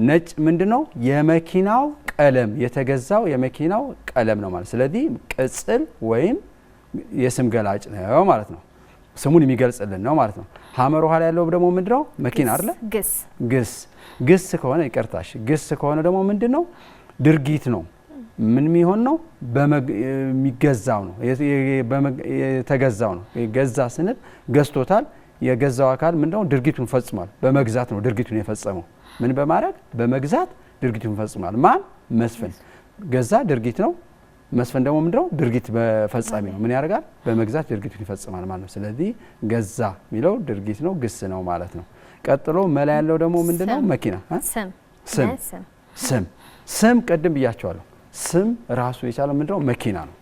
[SPEAKER 2] ነጭ ምንድነው? የመኪናው ቀለም፣ የተገዛው የመኪናው ቀለም ነው ማለት። ስለዚህ ቅጽል ወይም የስም ገላጭ ነው ማለት ነው። ስሙን የሚገልጽልን ነው ማለት ነው። ሀመር ኋላ ያለው ደግሞ ምንድነው? መኪና አይደለ? ግስ ከሆነ ይቅርታሽ፣ ግስ ከሆነ ደግሞ ምንድነው? ድርጊት ነው። ምን የሚሆን ነው? የሚገዛው ነው፣ የተገዛው ነው። ገዛ ስንል ገዝቶታል። የገዛው አካል ምንድነው? ድርጊቱን ፈጽሟል። በመግዛት ነው ድርጊቱን የፈጸመው። ምን በማድረግ? በመግዛት ድርጊቱን ፈጽሟል። ማን? መስፍን። ገዛ ድርጊት ነው። መስፍን ደግሞ ምንድነው? ድርጊት በፈጻሚ ነው። ምን ያደርጋል? በመግዛት ድርጊቱን ይፈጽማል ማለት ነው። ስለዚህ ገዛ የሚለው ድርጊት ነው፣ ግስ ነው ማለት ነው። ቀጥሎ መላ ያለው ደግሞ ምንድነው? መኪና። ስም ቅድም ብያቸዋለሁ። ስም ራሱ የቻለው ምንድነው? መኪና ነው።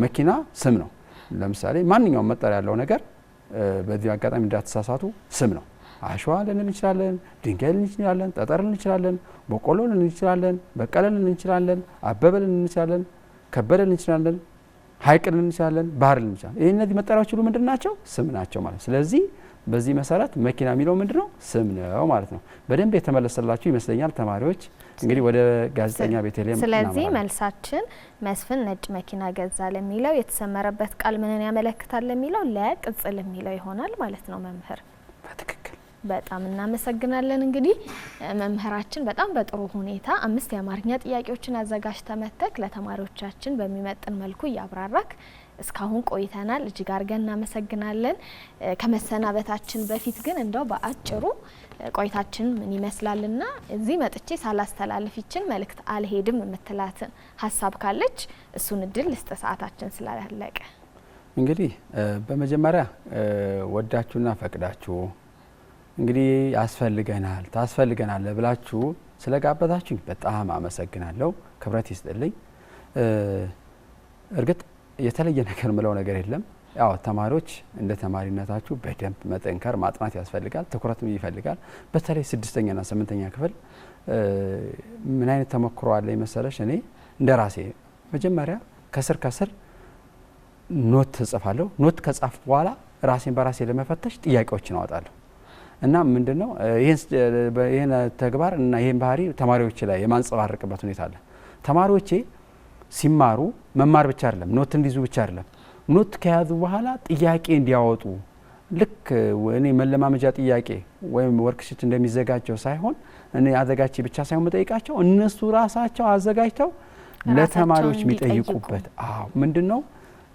[SPEAKER 2] መኪና ስም ነው። ለምሳሌ ማንኛውም መጠሪያ ያለው ነገር በዚህ አጋጣሚ እንዳትሳሳቱ ስም ነው። አሸዋ ልንል እንችላለን፣ ድንጋይ ልንል እንችላለን፣ ጠጠር ልንል እንችላለን፣ በቆሎ ልንል እንችላለን፣ በቀለ ልንል እንችላለን፣ አበበ ልንል እንችላለን፣ ከበደ ልንል እንችላለን፣ ሐይቅ ልንል እንችላለን፣ ባህር ልንል እንችላለን። ይሄ እነዚህ መጠሪያዎች ሁሉ ምንድን ናቸው? ስም ናቸው ማለት ነው። ስለዚህ በዚህ መሰረት መኪና የሚለው ምንድነው? ስም ነው ማለት ነው። በደንብ የተመለሰላችሁ ይመስለኛል ተማሪዎች። እንግዲህ ወደ ጋዜጠኛ ቤተልሔም።
[SPEAKER 1] ስለዚህ መልሳችን መስፍን ነጭ መኪና ገዛ ለሚለው የተሰመረበት ቃል ምንን ያመለክታል ለሚለው ለቅጽል የሚለው ይሆናል ማለት ነው። መምህር
[SPEAKER 2] በትክክል
[SPEAKER 1] በጣም እናመሰግናለን። እንግዲህ መምህራችን በጣም በጥሩ ሁኔታ 5 የአማርኛ ጥያቄዎችን አዘጋጅተ መተክ ለተማሪዎቻችን በሚመጥን መልኩ እያብራራክ እስካሁን ቆይተናል። እጅግ አድርገን እናመሰግናለን። ከመሰናበታችን በፊት ግን እንደው በአጭሩ ቆይታችን ምን ይመስላልና እዚህ መጥቼ ሳላስተላልፍ ይችን መልእክት አልሄድም የምትላትን ሀሳብ ካለች እሱን እድል ልስጥ፣ ሰዓታችን ስላለቀ።
[SPEAKER 2] እንግዲህ በመጀመሪያ ወዳችሁና ፈቅዳችሁ እንግዲህ ታስፈልገናል ብላችሁ ስለጋበዛችሁ በጣም አመሰግናለሁ። ክብረት ይስጥልኝ። እርግጥ የተለየ ነገር ምለው ነገር የለም። ያው ተማሪዎች እንደ ተማሪነታችሁ በደንብ መጠንከር ማጥናት ያስፈልጋል፣ ትኩረትም ይፈልጋል። በተለይ 6ኛና 8ኛ ክፍል ምን አይነት ተሞክሮ አለ መሰለሽ? እኔ እንደራሴ መጀመሪያ ከስር ኖት እጽፋለሁ። ኖት ከጻፍ በኋላ ራሴን በራሴ ለመፈተሽ ጥያቄዎችን አወጣለሁ እና ምንድነው ይሄን ተግባር እና ይሄን ባህሪ ተማሪዎች ላይ የማንጸባረቅበት ሁኔታ አለ። ተማሪዎቼ ሲማሩ መማር ብቻ አይደለም፣ ኖት እንዲይዙ ብቻ አይደለም፣ ኖት ከያዙ በኋላ ጥያቄ እንዲያወጡ ልክ እኔ መለማመጃ ጥያቄ ወይም ወርክሺት እንደሚዘጋጀው ሳይሆን እኔ አዘጋጅቼ ብቻ ሳይሆን መጠይቃቸው እነሱ ራሳቸው አዘጋጅተው ለተማሪዎች የሚጠይቁበት። አዎ ምንድነው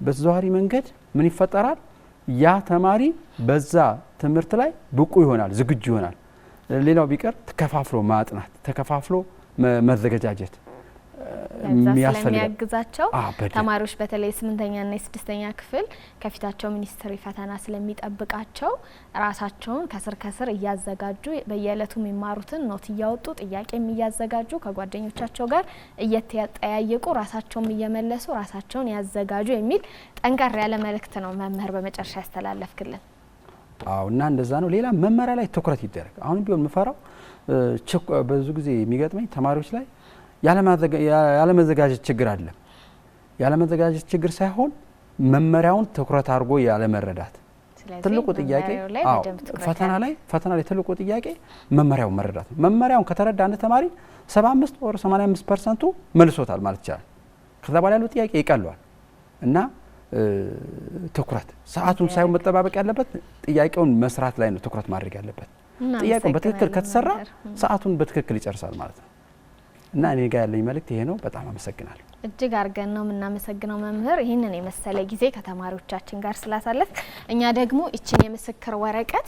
[SPEAKER 2] በተዘዋዋሪ መንገድ ምን ይፈጠራል? ያ ተማሪ በዛ ትምህርት ላይ ብቁ ይሆናል፣ ዝግጁ ይሆናል። ሌላው ቢቀር ተከፋፍሎ ማጥናት፣ ተከፋፍሎ መዘጋጀት
[SPEAKER 1] የሚያግዛቸው ተማሪዎች በተለይ 8ኛና 6ኛ ክፍል ከፊታቸው ሚኒስትሪ ፈተና ስለሚጠብቃቸው ራሳቸውን ከስር እያዘጋጁ በየዕለቱ የሚማሩትን ኖት እያወጡ ጥያቄም እያዘጋጁ ከጓደኞቻቸው ጋር እየተጠያየቁ ራሳቸውን እየመለሱ ራሳቸውን ያዘጋጁ የሚል ጠንከር ያለ መልእክት ነው መምህር በመጨረሻ ያስተላለፍክልን።
[SPEAKER 2] አዎ እና እንደዛ ነው። ሌላ መመሪያ ላይ ትኩረት ይደረግ። አሁን ቢሆን ምፈራው ብዙ ጊዜ የሚገጥመኝ ተማሪዎች ላይ ያለመዘጋጀት ችግር አለ። ያለመዘጋጀት ችግር ሳይሆን መመሪያውን ትኩረት አድርጎ ያለመረዳት ትልቁ ጥያቄ። ፈተና ላይ ትልቁ ጥያቄ መመሪያውን መረዳት ነው። መመሪያውን ከተረዳ አንድ ተማሪ 75 ወር 85% መልሶታል ማለት ይቻላል። ከዛ በኋላ ያለው ጥያቄ ይቀለዋል እና ትኩረት ሰዓቱን ሳይሆን መጠባበቅ ያለበት ጥያቄውን መስራት ላይ ነው ትኩረት ማድረግ ያለበት። ጥያቄውን በትክክል ከተሰራ ሰዓቱን በትክክል ይጨርሳል ማለት ነው። እና እኔ ጋር ያለኝ መልእክት ይሄ ነው። በጣም አመሰግናለሁ።
[SPEAKER 1] እጅግ አርገን ነው የምናመሰግነው መምህር ይህንን የመሰለ ጊዜ ከተማሪዎቻችን ጋር ስላሳለፍ። እኛ ደግሞ እቺን የምስክር ወረቀት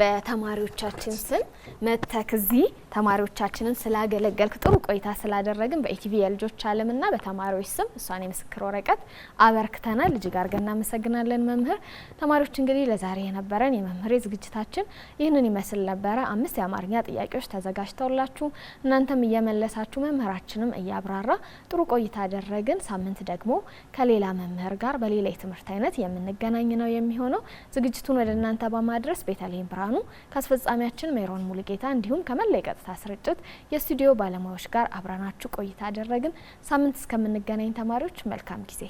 [SPEAKER 1] በተማሪዎቻችን ስም መተክ እዚህ ተማሪዎቻችንን ስላገለገልክ ጥሩ ቆይታ ስላደረግን በኢቲቪ የልጆች ዓለምና በተማሪዎች ስም እሷን የምስክር ወረቀት አበርክተናል። እጅግ አርገን እናመሰግናለን መምህር። ተማሪዎች እንግዲህ ለዛሬ የነበረን የመምህር ዝግጅታችን ይህንን ይመስል ነበረ። 5 የአማርኛ ጥያቄዎች ተዘጋጅተውላችሁ እናንተም እየመለሳችሁ መምህራችንም እያብራራ ጥሩ ቆይታ ያደረግን። ሳምንት ደግሞ ከሌላ መምህር ጋር በሌላ የትምህርት አይነት የምንገናኝ ነው የሚሆነው። ዝግጅቱን ወደ እናንተ በማድረስ ቤተልሔም ብርሃኑ ከአስፈጻሚያችን ሜሮን ሙሉጌታ እንዲሁም ከመላ የቀጥታ ስርጭት የስቱዲዮ ባለሙያዎች ጋር አብረናችሁ ቆይታ ያደረግን። ሳምንት እስከምንገናኝ ተማሪዎች መልካም ጊዜ